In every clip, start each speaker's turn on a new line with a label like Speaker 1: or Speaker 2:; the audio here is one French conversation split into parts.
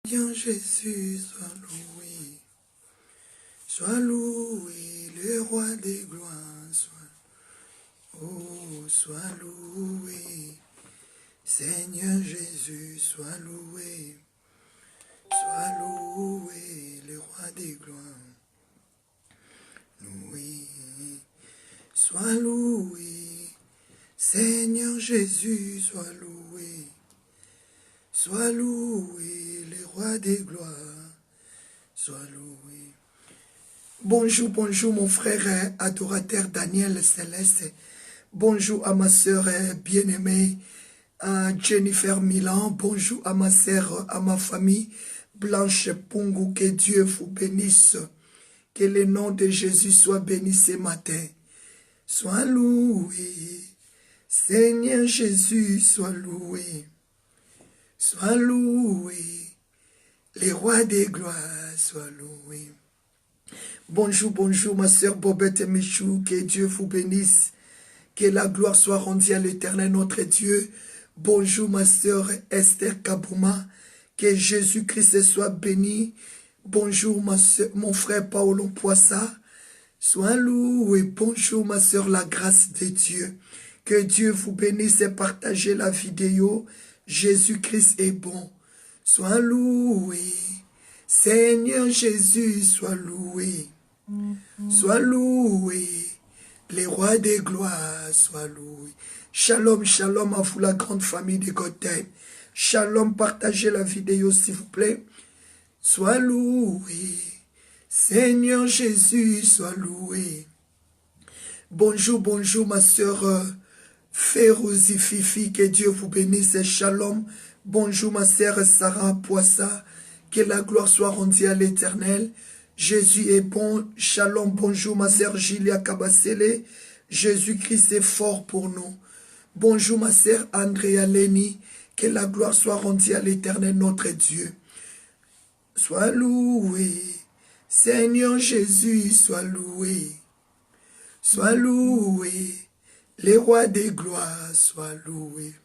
Speaker 1: Seigneur Jésus, sois loué. Sois loué, le roi des gloires. Sois loué. Seigneur Jésus, sois loué. Sois loué, le roi des gloires. Loué. Sois loué. Seigneur Jésus, sois loué. Sois loué, le roi des gloires. Sois loué. Bonjour, bonjour mon frère adorateur Daniel Céleste. Bonjour à ma sœur bien-aimée Jennifer Milan. Bonjour à ma sœur, à ma famille Blanche Pungu. Que Dieu vous bénisse. Que le nom de Jésus soit béni ce matin. Sois loué. Seigneur Jésus, sois loué. Sois loué. Les rois des gloires, sois loué. Bonjour, bonjour ma sœur Bobette Michou, que Dieu vous bénisse, que la gloire soit rendue à l'Éternel notre Dieu. Bonjour ma sœur Esther Kabouma, que Jésus-Christ soit béni. Bonjour mon frère Paolo Poissa, sois loué. Bonjour ma sœur la grâce de Dieu, que Dieu vous bénisse et partagez la vidéo. Jésus-Christ est bon, sois loué. Seigneur Jésus, sois loué. Sois loué. Les rois des gloires, sois loué. Shalom, shalom à vous la grande famille de Gotham. Shalom, partagez la vidéo s'il vous plaît. Sois loué. Seigneur Jésus, sois loué. Bonjour, bonjour ma sœur Férouzi Fifi, que Dieu vous bénisse. Shalom. Bonjour ma sœur Sarah Poissa. Que la gloire soit rendue à l'Éternel. Jésus est bon. Shalom, bonjour ma sœur Gilia Kabasele. Jésus-Christ est fort pour nous. Bonjour ma sœur Andrea Leni. Que la gloire soit rendue à l'Éternel notre Dieu. Sois loué. Seigneur Jésus, sois loué. Sois loué. Les rois des gloires, sois loué.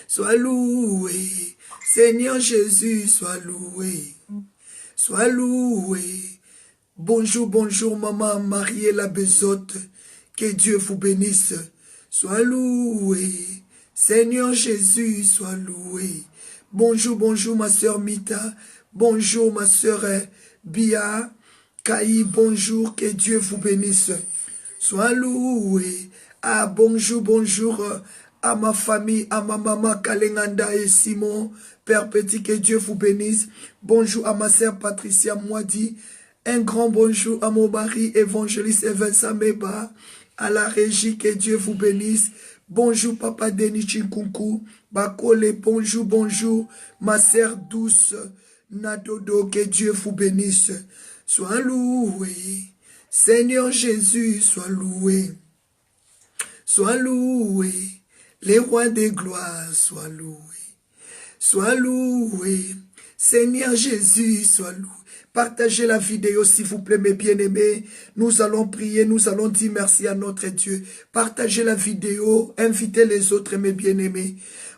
Speaker 1: Sois loué. Seigneur Jésus, sois loué. Sois loué. Bonjour, bonjour, maman Mariella Bezotte. Que Dieu vous bénisse. Sois loué. Seigneur Jésus, sois loué. Bonjour, bonjour, ma sœur Mita. Bonjour, ma sœur Bia. Kaï, bonjour. Que Dieu vous bénisse. Sois loué. Ah, bonjour, bonjour à ma famille, à ma maman Kalenganda et Simon. Père Petit, que Dieu vous bénisse. Bonjour à ma sœur Patricia Moidi. Un grand bonjour à mon mari évangéliste Vincent Meba. À la régie, que Dieu vous bénisse. Bonjour papa Denis Chinkunku. Bakole, bonjour, bonjour. Ma sœur douce Nadodo, que Dieu vous bénisse. Sois loué. Seigneur Jésus, sois loué. Sois loué. Les rois des gloires, sois loué. Sois loué. Seigneur Jésus, sois loué. Partagez la vidéo s'il vous plaît mes bien-aimés. Nous allons prier, nous allons dire merci à notre Dieu. Partagez la vidéo, invitez les autres mes bien-aimés.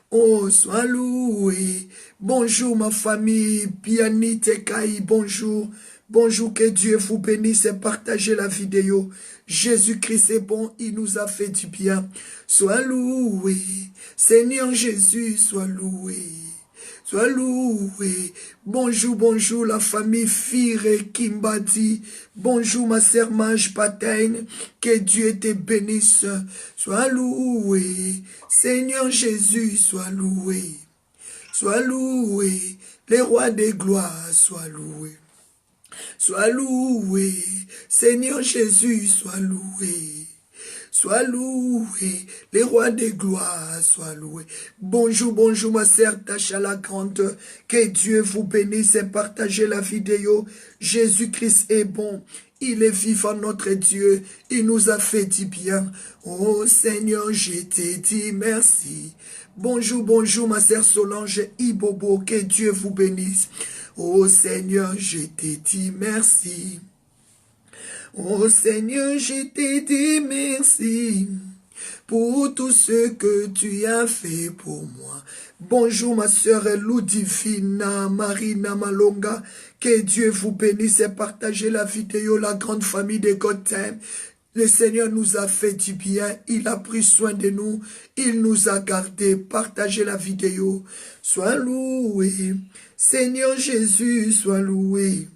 Speaker 1: Oh, sois loué. Bonjour ma famille, Biani Tekai, bonjour. Bonjour, que Dieu vous bénisse et partagez la vidéo. Jésus-Christ est bon, il nous a fait du bien. Sois loué. Seigneur Jésus, sois loué. Sois loué. Bonjour, bonjour la famille Fire Kimbadi. Bonjour ma sœur Mange Pataigne. Que Dieu te bénisse. Sois loué. Seigneur Jésus, sois loué. Sois loué. Les rois des gloires, sois loué. Sois loué, Seigneur Jésus, sois loué. Sois loué, les rois des gloires, sois loué. Bonjour, bonjour ma sœur Tacha la Grande. Que Dieu vous bénisse et partagez la vidéo. Jésus-Christ est bon. Il est vivant notre Dieu. Il nous a fait du bien. Oh Seigneur, je te dis merci. Bonjour, bonjour ma sœur Solange Ibobo. Que Dieu vous bénisse. Oh Seigneur, je te dis merci. Oh Seigneur, je te dis merci pour tout ce que tu as fait pour moi. Bonjour ma sœur Ludivina Marina Malonga. Que Dieu vous bénisse et partagez la vidéo, la grande famille de Gotham. Le Seigneur nous a fait du bien, il a pris soin de nous, il nous a gardés. Partagez la vidéo. Sois loué, Seigneur Jésus, sois loué.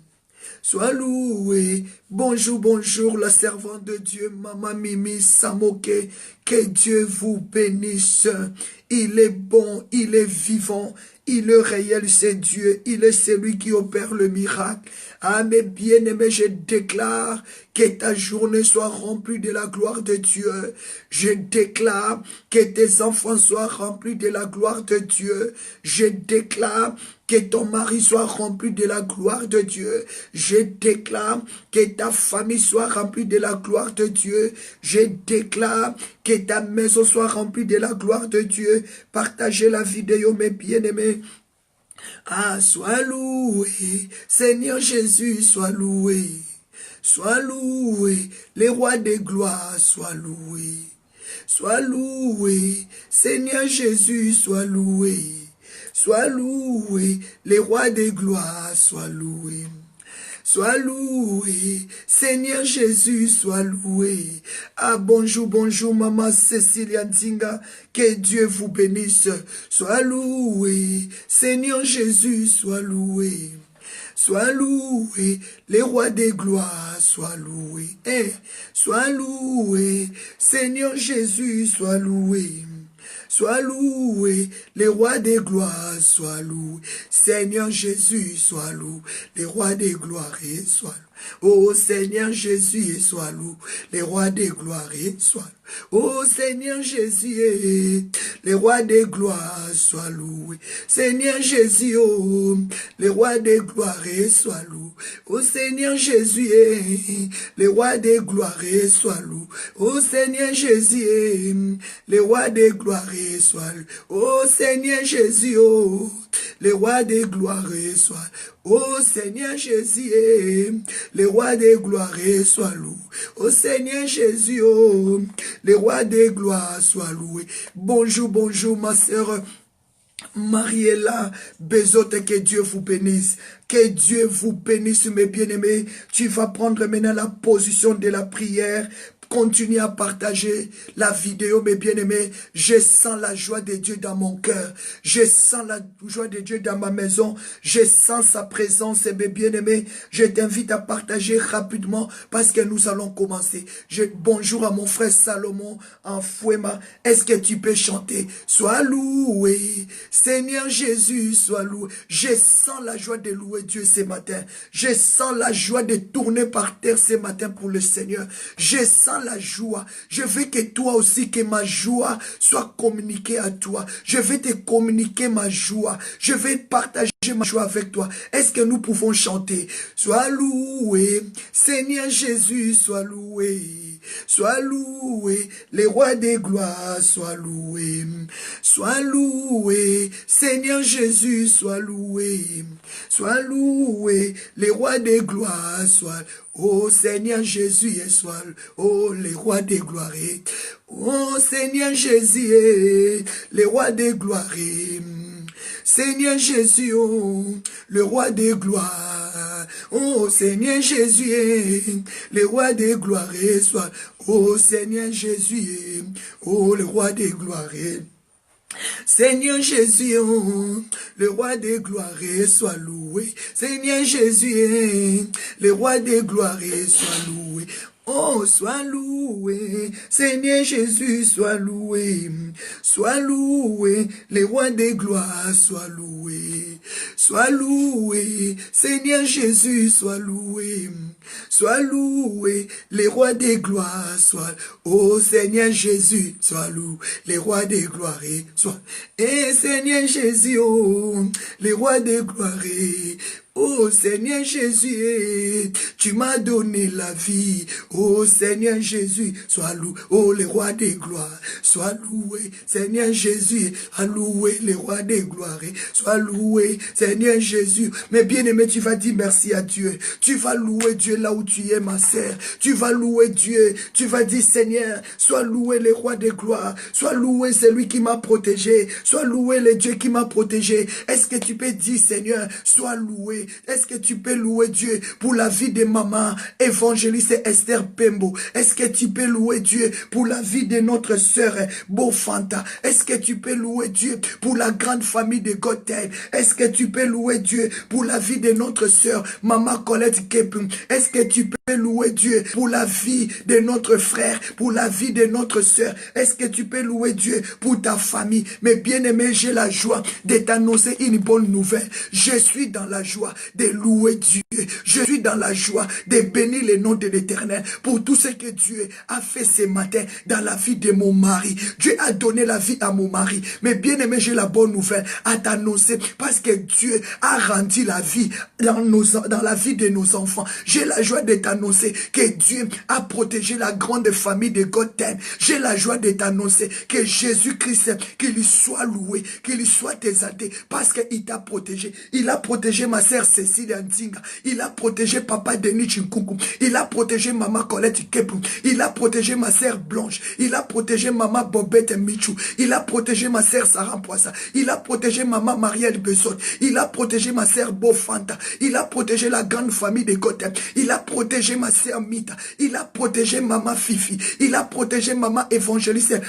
Speaker 1: Sois loué. Bonjour, bonjour, la servante de Dieu, Maman Mimi Samoke. Que Dieu vous bénisse. Il est bon, il est vivant, il est réel, c'est Dieu. Il est celui qui opère le miracle. Ah, mes bien-aimés, je déclare que ta journée soit remplie de la gloire de Dieu. Je déclare que tes enfants soient remplis de la gloire de Dieu. Je déclare que ton mari soit rempli de la gloire de Dieu. Je déclare que ta famille soit remplie de la gloire de Dieu. Je déclare que ta maison soit remplie de la gloire de Dieu. Partagez la vidéo, mes bien-aimés. Ah, sois loué, Seigneur Jésus, sois loué. Sois loué, les rois des gloires, sois loué. Sois loué, Seigneur Jésus, sois loué. Sois loué, les rois des gloires, sois loué. Sois loué, Seigneur Jésus, sois loué. Ah, bonjour, bonjour, maman Cécilia Nzinga, que Dieu vous bénisse. Sois loué, Seigneur Jésus, sois loué. Sois loué, les rois des gloires, sois loué. Sois loué, Seigneur Jésus, sois loué. Sois loué, les rois des gloires, sois loué. Seigneur Jésus, sois loué, les rois des gloires, sois loué. Oh Seigneur Jésus, sois loué, les rois des gloires, sois loué. Oh Seigneur Jésus, les rois des gloires, sois loué. Seigneur Jésus, oh, les rois des gloires, sois loué. Oh Seigneur Jésus, les rois des gloires, sois loué. Oh Seigneur Jésus, les rois des gloires, sois loué. Oh Seigneur Jésus, oh, les rois des gloires, sois loué. Oh Seigneur Jésus, les rois des gloires, sois loué. Oh Seigneur Jésus, oh, les rois des gloires, sois loué. Bonjour, bonjour ma sœur Mariella Bezote, que Dieu vous bénisse. Que Dieu vous bénisse, mes bien-aimés. Tu vas prendre maintenant la position de la prière. Continuez à partager la vidéo, mes bien-aimés. Je sens la joie de Dieu dans mon cœur. Je sens la joie de Dieu dans ma maison. Je sens sa présence, mes bien-aimés. Je t'invite à partager rapidement parce que nous allons commencer. Bonjour à mon frère Salomon en Fouema. Est-ce que tu peux chanter? Sois loué, Seigneur Jésus, sois loué. Je sens la joie de louer Dieu ce matin. Je sens la joie de tourner par terre ce matin pour le Seigneur. Je sens la joie. Je veux que toi aussi, que ma joie soit communiquée à toi. Je vais te communiquer ma joie. Je vais partager ma joie avec toi. Est-ce que nous pouvons chanter? Sois loué, Seigneur Jésus, sois loué. Sois loué, les rois des gloires, sois loué. Sois loué, Seigneur Jésus, sois loué. Sois loué, les rois des gloires, sois loué. Oh Seigneur Jésus, sois loué. Oh les rois des gloires. Oh Seigneur Jésus, les rois des gloires. Seigneur Jésus, oh, le roi des gloires. Oh Seigneur Jésus, le roi des gloires, sois. Oh Seigneur Jésus, oh le roi des gloires. Seigneur Jésus, oh, le roi des gloires, sois loué. Seigneur Jésus, le roi des gloires, sois loué. Oh, sois loué, Seigneur Jésus, sois loué. Sois loué, les rois des gloires, sois loué. Sois loué, Seigneur Jésus, sois loué. Sois loué, les rois des gloires, sois. Oh Seigneur Jésus, sois loué, les rois des gloires, sois. Et Seigneur Jésus, oh, les rois des gloires. Oh Seigneur Jésus, tu m'as donné la vie. Oh Seigneur Jésus, sois loué. Oh le roi des gloires, sois loué. Seigneur Jésus, sois loué, le roi des gloires. Sois loué, Seigneur Jésus. Mais bien-aimé, tu vas dire merci à Dieu. Tu vas louer Dieu là où tu es, ma sœur. Tu vas louer Dieu. Tu vas dire Seigneur, sois loué le roi des gloires. Sois loué celui qui m'a protégé. Sois loué le Dieu qui m'a protégé. Est-ce que tu peux dire Seigneur, sois loué? Est-ce que tu peux louer Dieu pour la vie de maman évangéliste Esther Pembo? Est-ce que tu peux louer Dieu pour la vie de notre sœur Bofanta? Est-ce que tu peux louer Dieu pour la grande famille de Gothel? Est-ce que tu peux louer Dieu pour la vie de notre sœur Maman Colette Kepum? Est-ce que tu peux louer Dieu pour la vie de notre frère, pour la vie de notre sœur? Est-ce que tu peux louer Dieu pour ta famille? Mais bien aimé, j'ai la joie de t'annoncer une bonne nouvelle. Je suis dans la joie de louer Dieu. Je suis dans la joie de bénir le nom de l'Éternel pour tout ce que Dieu a fait ce matin dans la vie de mon mari. Dieu a donné la vie à mon mari. Mais bien aimé, j'ai la bonne nouvelle à t'annoncer parce que Dieu a rendu la vie dans la vie de nos enfants. J'ai la joie de t'annoncer que Dieu a protégé la grande famille de Gothel. J'ai la joie de t'annoncer que Jésus-Christ, qu'il lui soit loué, qu'il lui soit exalté parce qu'il t'a protégé. Il a protégé ma sœur Cécile Ndinga. Il a protégé papa Denis Chinkunku. Il a protégé maman Colette Kepou. Il a protégé ma sœur Blanche. Il a protégé maman Bobette Michou. Il a protégé ma sœur Sarah Poissa. Il a protégé maman Marielle Besson. Il a protégé ma sœur Bofanta. Il a protégé la grande famille de Gothel. Il a protégé ma sœur Mita. Il a protégé maman Fifi. Il a protégé maman évangéliste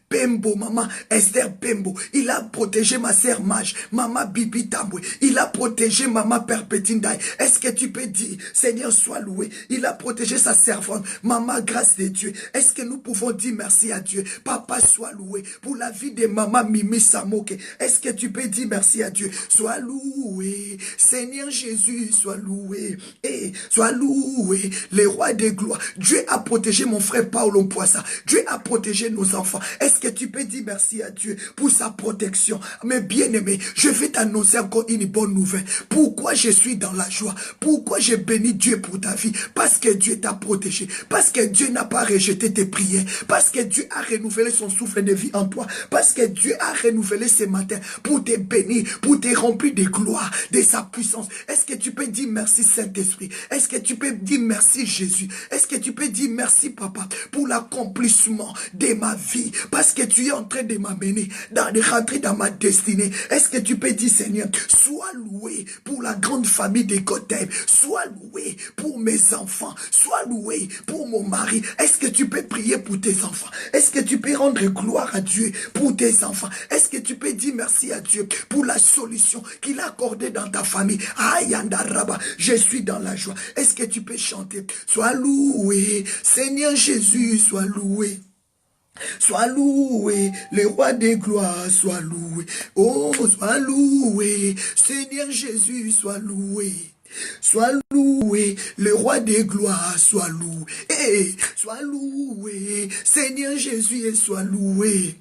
Speaker 1: Pembo, maman Esther Pembo. Il a protégé ma sœur Mage, maman Bibi Tamboué. Il a protégé maman Perpétine. Est-ce que tu peux dire, Seigneur, sois loué? Il a protégé sa servante, maman Grâce de Dieu. Est-ce que nous pouvons dire merci à Dieu? Papa, sois loué pour la vie de maman Mimi Samoke. Est-ce que tu peux dire merci à Dieu? Sois loué, Seigneur Jésus, sois loué. Et sois loué, le roi des gloires. Dieu a protégé mon frère Paolo Poissa. Dieu a protégé nos enfants. Est-ce que tu peux dire merci à Dieu pour sa protection? Mais bien aimé, je vais t'annoncer encore une bonne nouvelle. Pourquoi je suis dans la joie? Pourquoi je bénis Dieu pour ta vie? Parce que Dieu t'a protégé. Parce que Dieu n'a pas rejeté tes prières. Parce que Dieu a renouvelé son souffle de vie en toi. Parce que Dieu a renouvelé ce matin pour te bénir, pour te remplir de gloire, de sa puissance. Est-ce que tu peux dire merci Saint-Esprit? Est-ce que tu peux dire merci Jésus? Est-ce que tu peux dire merci Papa pour l'accomplissement de ma vie? Parce que tu es en train de m'amener, de rentrer dans ma destinée. Est-ce que tu peux dire Seigneur, sois loué pour la grande famille de Gothel. Sois loué pour mes enfants. Sois loué pour mon mari. Est-ce que tu peux prier pour tes enfants? Est-ce que tu peux rendre gloire à Dieu pour tes enfants? Est-ce que tu peux dire merci à Dieu pour la solution qu'il a accordée dans ta famille? Ayandaraba, je suis dans la joie. Est-ce que tu peux chanter? Sois loué, Seigneur Jésus, sois loué. Sois loué, le roi des gloires, sois loué. Oh, sois loué, Seigneur Jésus, sois loué. Sois loué, le roi des gloires, sois loué. Hey, sois loué, Seigneur Jésus, et sois loué.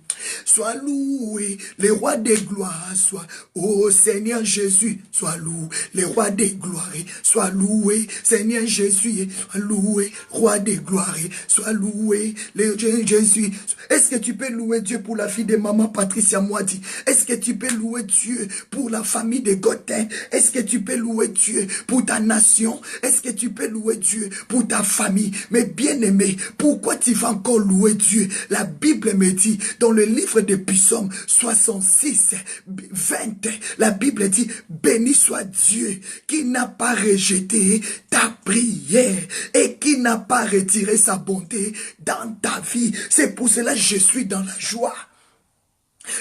Speaker 1: Sois loué, le roi des gloires, sois, oh Seigneur Jésus, sois loué, le roi des gloires, sois loué, Seigneur Jésus, sois loué, roi des gloires, sois loué, le Jésus. Est-ce que tu peux louer Dieu pour la fille de maman Patricia Moadi? Est-ce que tu peux louer Dieu pour la famille de Gothel? Est-ce que tu peux louer Dieu pour ta nation? Est-ce que tu peux louer Dieu pour ta famille? Mais bien aimé, pourquoi tu vas encore louer Dieu? La Bible me dit, dans le livre de Psaume 66, 20, la Bible dit, béni soit Dieu qui n'a pas rejeté ta prière et qui n'a pas retiré sa bonté dans ta vie. C'est pour cela que je suis dans la joie.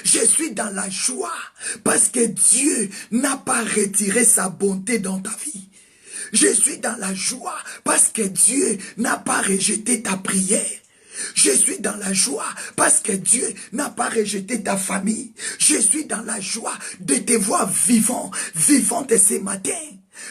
Speaker 1: Je suis dans la joie parce que Dieu n'a pas retiré sa bonté dans ta vie. Je suis dans la joie parce que Dieu n'a pas rejeté ta prière. Je suis dans la joie parce que Dieu n'a pas rejeté ta famille. Je suis dans la joie de te voir vivant, vivante ce matin.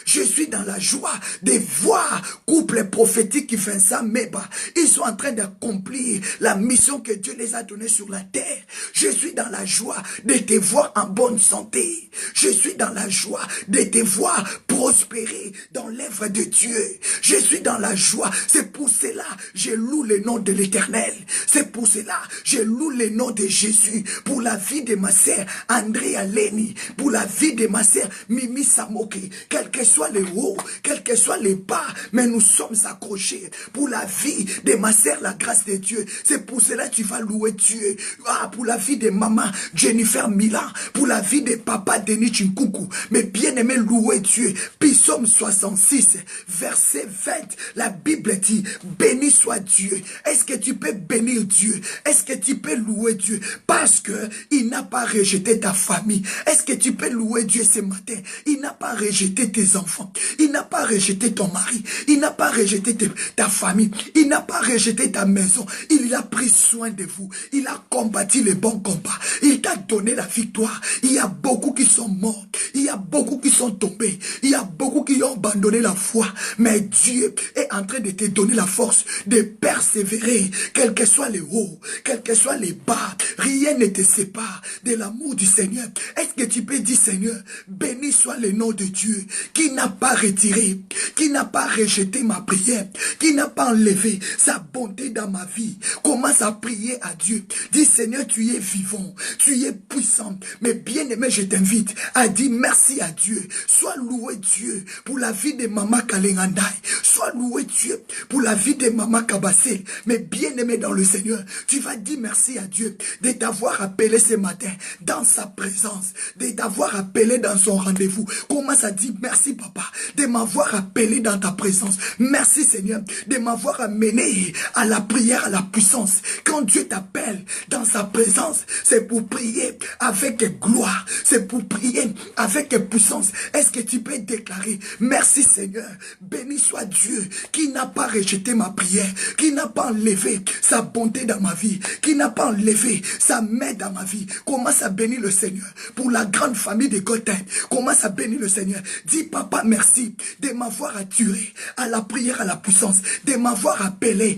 Speaker 1: Je suis dans la joie de voir couple prophétique qui fait ça, mais bah, ils sont en train d'accomplir la mission que Dieu les a donnée sur la terre. Je suis dans la joie de te voir en bonne santé. Je suis dans la joie de te voir prospérer dans l'œuvre de Dieu. Je suis dans la joie. C'est pour cela je loue le nom de l'Éternel. C'est pour cela je loue le nom de Jésus pour la vie de ma sœur Andrea Leni, pour la vie de ma sœur Mimi Samoki. Quel que soit les hauts, quel que soit les bas, mais nous sommes accrochés pour la vie de ma sœur, la grâce de Dieu. C'est pour cela que tu vas louer Dieu. Ah, pour la vie de maman Jennifer Milan, pour la vie de papa Denis Chinkuku. Mais bien aimé, louer Dieu. Psaume 66, verset 20, la Bible dit, béni soit Dieu. Est-ce que tu peux bénir Dieu? Est-ce que tu peux louer Dieu? Parce que il n'a pas rejeté ta famille. Est-ce que tu peux louer Dieu ce matin? Il n'a pas rejeté tes enfants. Il n'a pas rejeté ton mari. Il n'a pas rejeté ta famille. Il n'a pas rejeté ta maison. Il a pris soin de vous. Il a combattu les bons combats. Il t'a donné la victoire. Il y a beaucoup qui sont morts. Il y a beaucoup qui sont tombés. Il y a beaucoup qui ont abandonné la foi. Mais Dieu est en train de te donner la force de persévérer. Quels que soient les hauts, quels que soient les bas, rien ne te sépare de l'amour du Seigneur. Est-ce que tu peux dire, Seigneur, béni soit le nom de Dieu qui n'a pas retiré, qui n'a pas rejeté ma prière, qui n'a pas enlevé sa bonté dans ma vie. Commence à prier à Dieu. Dis, Seigneur, tu es vivant, tu es puissant. Mais bien aimé, je t'invite à dire merci à Dieu. Sois loué Dieu pour la vie de maman Kalengandai. Sois loué Dieu pour la vie de maman Kabassé. Mais bien aimé dans le Seigneur, tu vas dire merci à Dieu de t'avoir appelé ce matin dans sa présence, de t'avoir appelé dans son rendez-vous. Commence à dire merci papa de m'avoir appelé dans ta présence. Merci Seigneur de m'avoir amené à la prière, à la puissance. Quand Dieu t'appelle dans sa présence, c'est pour prier avec gloire, c'est pour prier avec puissance. Est-ce que tu peux déclarer merci Seigneur, béni soit Dieu qui n'a pas rejeté ma prière, qui n'a pas enlevé sa bonté dans ma vie, qui n'a pas enlevé sa main dans ma vie. Commence à bénir le Seigneur pour la grande famille de Gotham. Commence à bénir le Seigneur. Dis papa merci de m'avoir attiré à la prière, à la puissance, de m'avoir appelé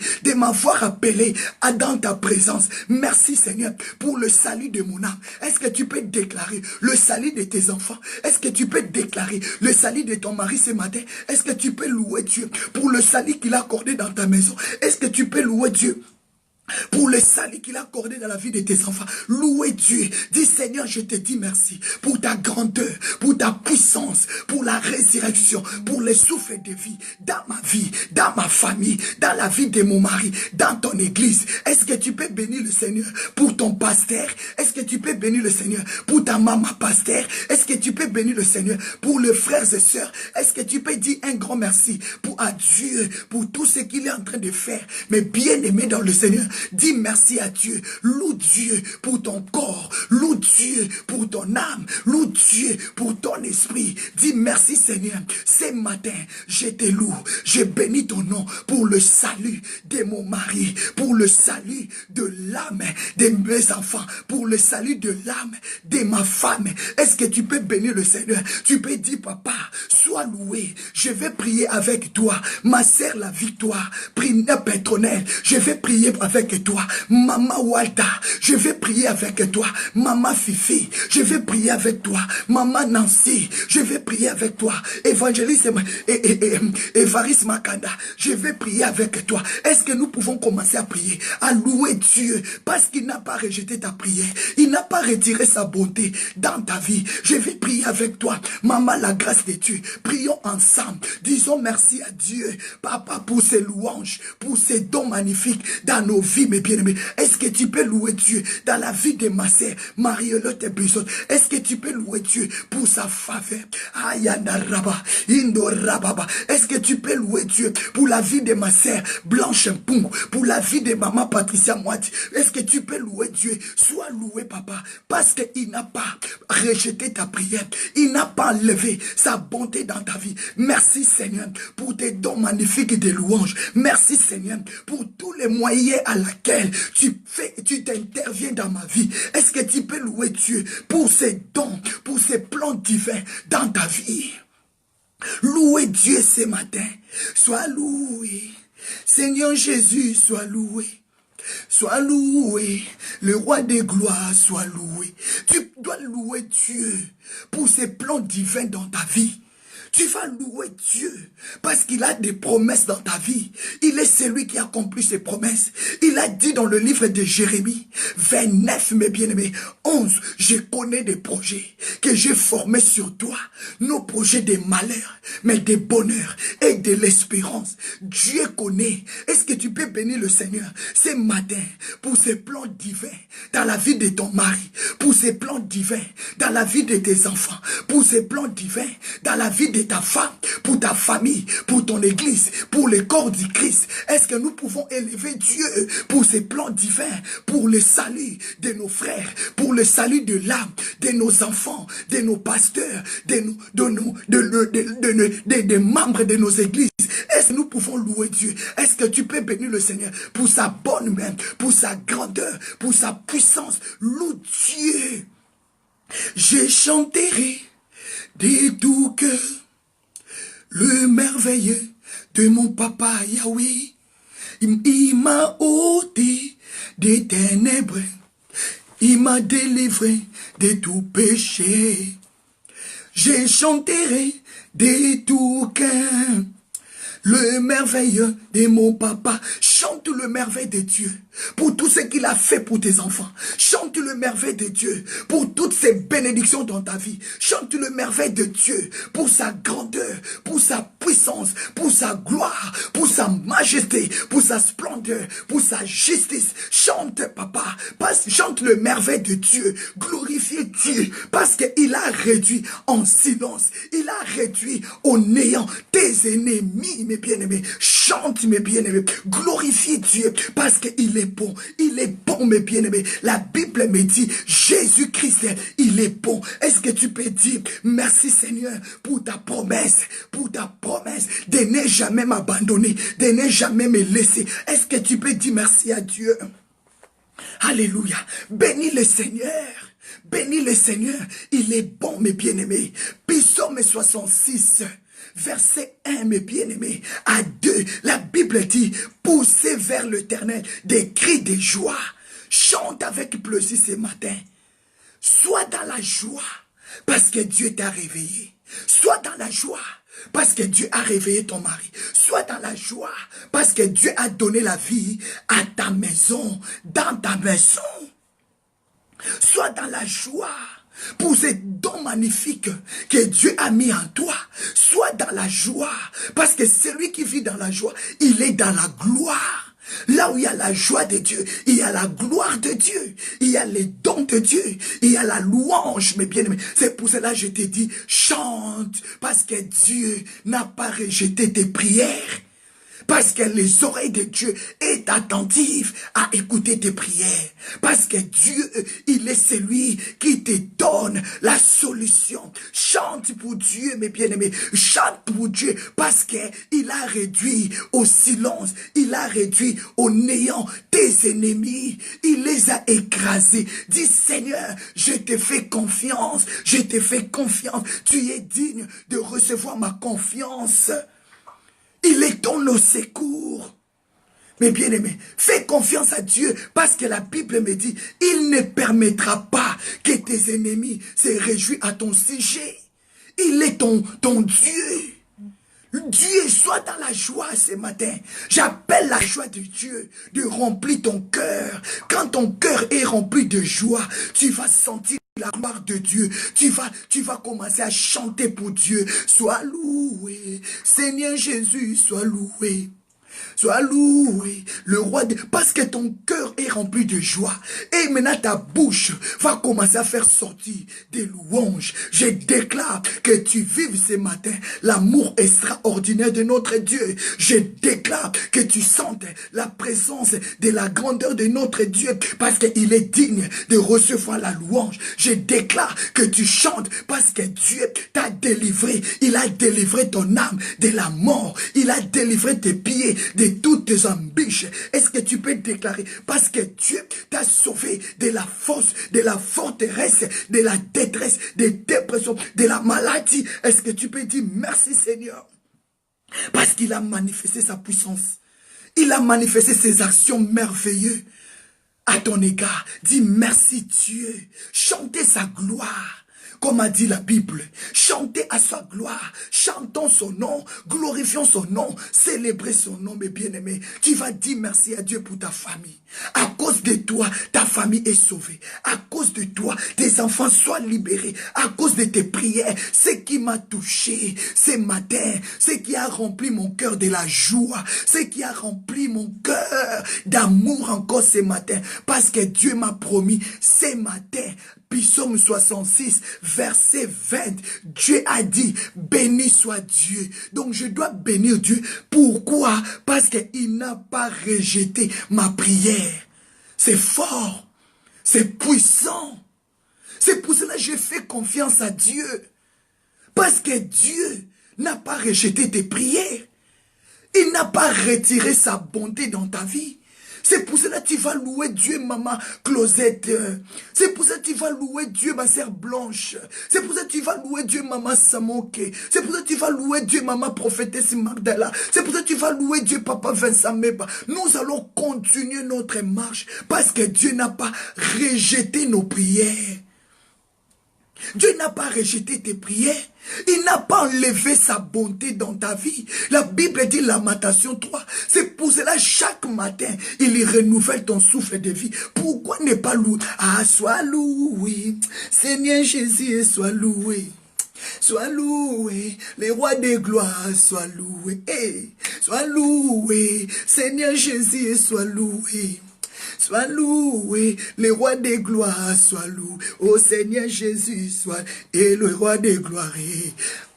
Speaker 1: à dans ta présence. Merci Seigneur pour le salut de mon âme. Est-ce que tu peux déclarer le salut de tes enfants? Est-ce que tu peux déclarer le salut de ton mari ce matin? Est-ce que tu peux louer Dieu pour le salut qu'il a accordé dans ta maison? Est-ce que tu peux louer Dieu pour le salut qu'il a accordé dans la vie de tes enfants? Louez Dieu. Dis Seigneur, je te dis merci pour ta grandeur, pour ta puissance, pour la résurrection, pour le souffle de vie dans ma vie, dans ma famille, dans la vie de mon mari, dans ton église. Est-ce que tu peux bénir le Seigneur pour ton pasteur? Est-ce que tu peux bénir le Seigneur pour ta maman pasteur? Est-ce que tu peux bénir le Seigneur pour les frères et sœurs? Est-ce que tu peux dire un grand merci à Dieu pour tout ce qu'il est en train de faire? Mais bien aimé dans le Seigneur, dis merci à Dieu. Loue Dieu pour ton corps. Loue Dieu pour ton âme. Loue Dieu pour ton esprit. Dis merci Seigneur. Ce matin, je te loue. Je bénis ton nom pour le salut de mon mari, pour le salut de l'âme de mes enfants, pour le salut de l'âme de ma femme. Est-ce que tu peux bénir le Seigneur? Tu peux dire papa, sois loué. Je vais prier avec toi. Ma sœur la victoire, prière pétronnelle. Je vais prier avec toi, maman Walter, je vais prier avec toi, maman Fifi, je vais prier avec toi, maman Nancy, je vais prier avec toi, évangéliste Évariste Makanda, je vais prier avec toi. Est-ce que nous pouvons commencer à prier, à louer Dieu, parce qu'il n'a pas rejeté ta prière, il n'a pas retiré sa bonté dans ta vie. Je vais prier avec toi, maman, la grâce de Dieu. Prions ensemble, disons merci à Dieu, papa, pour ses louanges, pour ses dons magnifiques dans nos vies, mes bien-aimés. Est-ce que tu peux louer Dieu dans la vie de ma sœur Marie-Lotte Brisson? Est-ce que tu peux louer Dieu pour sa faveur? Est-ce que tu peux louer Dieu pour la vie de ma sœur Blanche Mpung, pour la vie de maman Patricia Moiti? Est-ce que tu peux louer Dieu? Sois loué papa, parce qu'il n'a pas rejeté ta prière, il n'a pas enlevé sa bonté dans ta vie. Merci Seigneur pour tes dons magnifiques de louanges. Merci Seigneur pour tous les moyens à laquelle tu t'interviens dans ma vie. Est-ce que tu peux louer Dieu pour ses dons, pour ses plans divins dans ta vie? Louez Dieu ce matin. Sois loué. Seigneur Jésus, sois loué. Sois loué, le roi des gloires, sois loué. Tu dois louer Dieu pour ses plans divins dans ta vie. Tu vas louer Dieu parce qu'il a des promesses dans ta vie. Il est celui qui accomplit ses promesses. Il a dit dans le livre de Jérémie 29, mes bien-aimés, 11, je connais des projets que j'ai formés sur toi. Nos projets de malheur, mais de bonheur et de l'espérance. Dieu connaît. Est-ce que tu peux bénir le Seigneur ce matin pour ses plans divins dans la vie de ton mari, pour ses plans divins dans la vie de tes enfants, pour ses plans divins dans la vie de ta femme, pour ta famille, pour ton église, pour le corps du Christ? Est-ce que nous pouvons élever Dieu pour ses plans divins, pour le salut de nos frères, pour le salut de l'âme, de nos enfants, de nos pasteurs, des membres de nos églises? Est-ce que nous pouvons louer Dieu? Est-ce que tu peux bénir le Seigneur pour sa bonne main, pour sa grandeur, pour sa puissance? Loue Dieu. Je chanterai de tout cœur le merveilleux de mon papa Yahweh. Il m'a ôté des ténèbres. Il m'a délivré de tout péché. Je chanterai de tout cœur le merveilleux de mon papa. Chante le merveille de Dieu pour tout ce qu'il a fait pour tes enfants. Chante le merveille de Dieu pour toutes ces bénédictions dans ta vie. Chante le merveille de Dieu pour sa grandeur, pour sa puissance, pour sa gloire, pour sa majesté, pour sa splendeur, pour sa justice. Chante, papa, chante le merveille de Dieu. Glorifiez Dieu parce qu'il a réduit en silence. Il a réduit au néant tes ennemis, mes bien-aimés. Chante, mes bien-aimés. Glorifiez Dieu parce qu'il est bon. Il est bon, mes bien-aimés. La Bible me dit, Jésus-Christ, il est bon. Est-ce que tu peux dire, merci Seigneur pour ta promesse de ne jamais m'abandonner, de ne jamais me laisser? Est-ce que tu peux dire merci à Dieu? Alléluia. Bénis le Seigneur. Bénis le Seigneur. Il est bon, mes bien-aimés. Psaume 66. Verset 1, mes bien-aimés, à 2, la Bible dit, poussez vers l'Éternel des cris de joie. Chante avec plaisir ce matin. Sois dans la joie parce que Dieu t'a réveillé. Sois dans la joie parce que Dieu a réveillé ton mari. Sois dans la joie parce que Dieu a donné la vie à ta maison, dans ta maison. Sois dans la joie pour ces dons magnifiques que Dieu a mis en toi. Sois dans la joie, parce que celui qui vit dans la joie, il est dans la gloire. Là où il y a la joie de Dieu, il y a la gloire de Dieu, il y a les dons de Dieu, il y a la louange, mes bien-aimés. C'est pour cela que je t'ai dit, chante, parce que Dieu n'a pas rejeté tes prières. Parce que les oreilles de Dieu est attentive à écouter tes prières. Parce que Dieu, il est celui qui te donne la solution. Chante pour Dieu, mes bien-aimés. Chante pour Dieu parce qu'il a réduit au silence. Il a réduit au néant tes ennemis. Il les a écrasés. Dis, Seigneur, je te fais confiance. Je te fais confiance. Tu es digne de recevoir ma confiance. Il est ton secours. Mais bien aimé, fais confiance à Dieu parce que la Bible me dit, il ne permettra pas que tes ennemis se réjouissent à ton sujet. Il est ton Dieu. Dieu, sois dans la joie ce matin. J'appelle la joie de Dieu de remplir ton cœur. Quand ton cœur est rempli de joie, tu vas sentir la gloire de Dieu. Tu vas commencer à chanter pour Dieu. Sois loué. Seigneur Jésus, sois loué. Sois loué, le roi de... Parce que ton cœur est rempli de joie. Et maintenant ta bouche va commencer à faire sortir des louanges. Je déclare que tu vives ce matin l'amour extraordinaire de notre Dieu. Je déclare que tu sentes la présence de la grandeur de notre Dieu. Parce qu'il est digne de recevoir la louange. Je déclare que tu chantes parce que Dieu t'a délivré. Il a délivré ton âme de la mort. Il a délivré tes pieds de toutes tes embûches. Est-ce que tu peux déclarer? Parce que Dieu t'a sauvé de la force, de la forteresse, de la détresse, des dépressions, de la maladie. Est-ce que tu peux dire merci Seigneur? Parce qu'il a manifesté sa puissance. Il a manifesté ses actions merveilleuses à ton égard. Dis merci Dieu. Chantez sa gloire. Comme a dit la Bible, chantez à sa gloire, chantons son nom, glorifions son nom, célébrez son nom, mes bien-aimés. Tu vas dire merci à Dieu pour ta famille. À cause de toi, ta famille est sauvée. À cause de toi, tes enfants soient libérés. À cause de tes prières, ce qui m'a touché ce matin, ce qui a rempli mon cœur de la joie, ce qui a rempli mon cœur d'amour encore ce matin, parce que Dieu m'a promis ce matin, Psaume 66, verset 20, Dieu a dit, béni soit Dieu. Donc je dois bénir Dieu. Pourquoi? Parce qu'il n'a pas rejeté ma prière. C'est fort, c'est puissant. C'est pour cela que je fais confiance à Dieu. Parce que Dieu n'a pas rejeté tes prières. Il n'a pas retiré sa bonté dans ta vie. C'est pour cela que tu vas louer Dieu, maman Closette. C'est pour ça que tu vas louer Dieu, ma sœur Blanche. C'est pour ça que tu vas louer Dieu, maman Samoke. C'est pour ça que tu vas louer Dieu, maman prophétesse Magdala. C'est pour ça que tu vas louer Dieu, papa Vincent Meba. Nous allons continuer notre marche parce que Dieu n'a pas rejeté nos prières. Dieu n'a pas rejeté tes prières. Il n'a pas enlevé sa bonté dans ta vie. La Bible dit Lamentation 3. C'est pour cela chaque matin, il renouvelle ton souffle de vie. Pourquoi ne pas louer? Ah, sois loué, Seigneur Jésus, sois loué. Sois loué, les rois des gloires, sois loué. Hey, sois loué, Seigneur Jésus, sois loué. Sois loué, le roi des gloires, sois loué. Ô Seigneur Jésus, sois et le roi des gloires.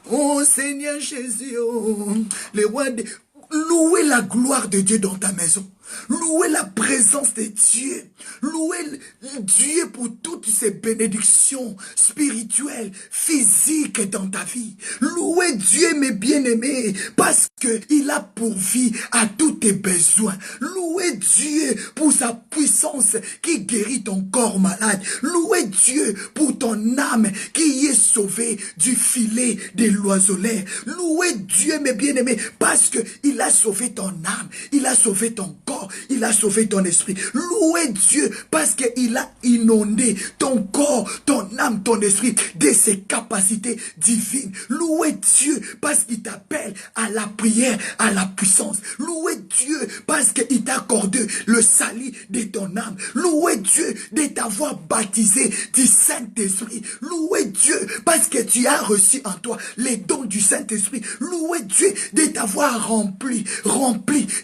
Speaker 1: Ô Seigneur Jésus, oh, le roi des... Louez la gloire de Dieu dans ta maison. Louez la présence de Dieu. Louez Dieu pour toutes ses bénédictions spirituelles, physiques dans ta vie. Louez Dieu, mes bien-aimés, parce qu'il a pourvu à tous tes besoins. Louez Dieu pour sa puissance qui guérit ton corps malade. Louez Dieu pour ton âme qui est sauvée du filet de l'oiseleur. Louez Dieu, mes bien-aimés, parce qu'il a sauvé ton âme, il a sauvé ton corps. Il a sauvé ton esprit. Louez Dieu parce qu'il a inondé ton corps, ton âme, ton esprit de ses capacités divines. Louez Dieu parce qu'il t'appelle à la prière, à la puissance. Louez Dieu parce qu'il t'a accordé le salut de ton âme. Louez Dieu de t'avoir baptisé du Saint-Esprit. Louez Dieu parce que tu as reçu en toi les dons du Saint-Esprit. Louez Dieu de t'avoir rempli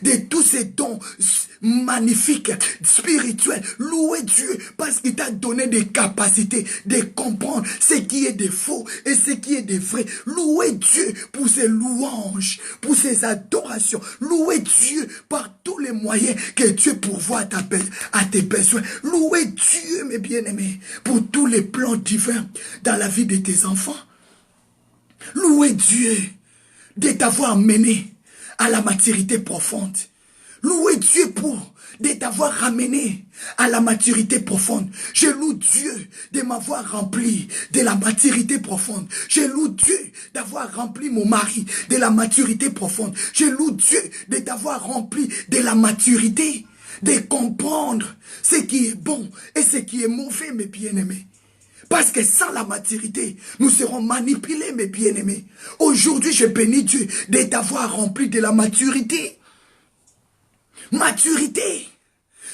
Speaker 1: de tous ces dons magnifique, spirituel. Louez Dieu parce qu'il t'a donné des capacités de comprendre ce qui est de faux et ce qui est de vrai. Louez Dieu pour ses louanges, pour ses adorations. Louez Dieu par tous les moyens que Dieu pourvoit à tes besoins. Louez Dieu, mes bien-aimés, pour tous les plans divins dans la vie de tes enfants. Louez Dieu de t'avoir mené à la maturité profonde. Louez Dieu pour de t'avoir ramené à la maturité profonde. Je loue Dieu de m'avoir rempli de la maturité profonde. Je loue Dieu d'avoir rempli mon mari de la maturité profonde. Je loue Dieu de t'avoir rempli de la maturité, de comprendre ce qui est bon et ce qui est mauvais, mes bien-aimés. Parce que sans la maturité, nous serons manipulés, mes bien-aimés. Aujourd'hui, je bénis Dieu de t'avoir rempli de la maturité. Maturité.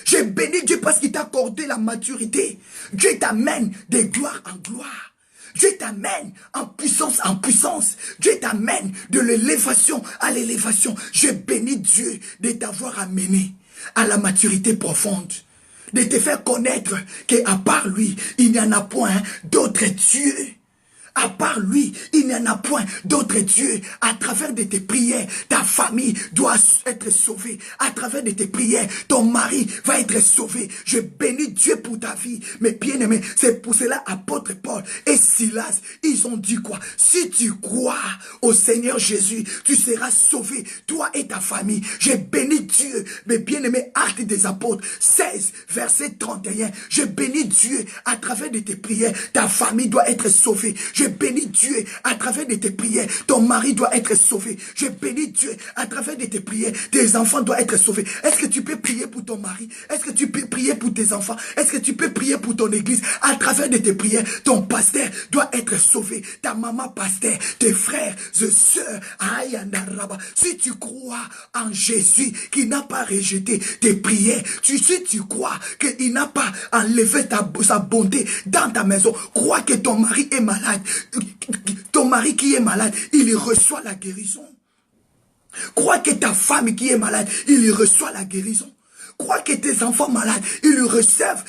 Speaker 1: Je bénis Dieu parce qu'il t'a accordé la maturité. Dieu t'amène de gloire en gloire. Dieu t'amène en puissance. Dieu t'amène de l'élévation à l'élévation. Je bénis Dieu de t'avoir amené à la maturité profonde. De te faire connaître qu'à part lui, il n'y en a point d'autre Dieu. À part lui, il n'y en a point d'autre Dieu. À travers de tes prières, ta famille doit être sauvée. À travers de tes prières, ton mari va être sauvé. Je bénis Dieu pour ta vie. Mais bien aimé, c'est pour cela apôtre Paul et Silas, ils ont dit quoi? Si tu crois au Seigneur Jésus, tu seras sauvé, toi et ta famille. Je bénis Dieu. Mais bien aimé, Actes des Apôtres 16, verset 31. Je bénis Dieu à travers de tes prières. Ta famille doit être sauvée. Je bénis Dieu à travers de tes prières. Ton mari doit être sauvé. Je bénis Dieu à travers de tes prières. Tes enfants doivent être sauvés. Est-ce que tu peux prier pour ton mari? Est-ce que tu peux prier pour tes enfants? Est-ce que tu peux prier pour ton église? À travers de tes prières, ton pasteur doit être sauvé. Ta maman pasteur, tes frères, tes sœurs. Si tu crois en Jésus qui n'a pas rejeté tes prières, si tu crois qu'il n'a pas enlevé sa bonté dans ta maison, crois que ton mari est malade. Ton mari qui est malade, il reçoit la guérison. Crois que ta femme qui est malade, il reçoit la guérison. Crois que tes enfants malades, ils reçoivent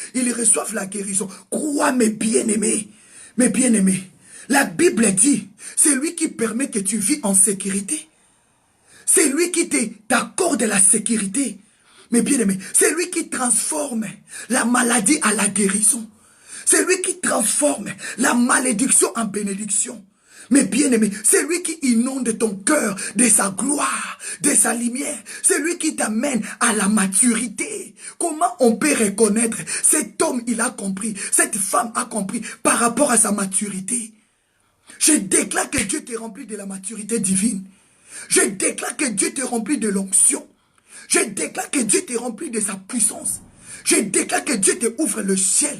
Speaker 1: la guérison. Crois mes bien-aimés. Mes bien-aimés. La Bible dit, c'est lui qui permet que tu vis en sécurité. C'est lui qui t'accorde la sécurité. Mes bien-aimés, c'est lui qui transforme la maladie à la guérison. C'est lui qui transforme la malédiction en bénédiction. Mais bien-aimé, c'est lui qui inonde ton cœur de sa gloire, de sa lumière. C'est lui qui t'amène à la maturité. Comment on peut reconnaître cet homme, il a compris, cette femme a compris par rapport à sa maturité? Je déclare que Dieu te remplit de la maturité divine. Je déclare que Dieu te remplit de l'onction. Je déclare que Dieu te remplit de sa puissance. Je déclare que Dieu te ouvre le ciel.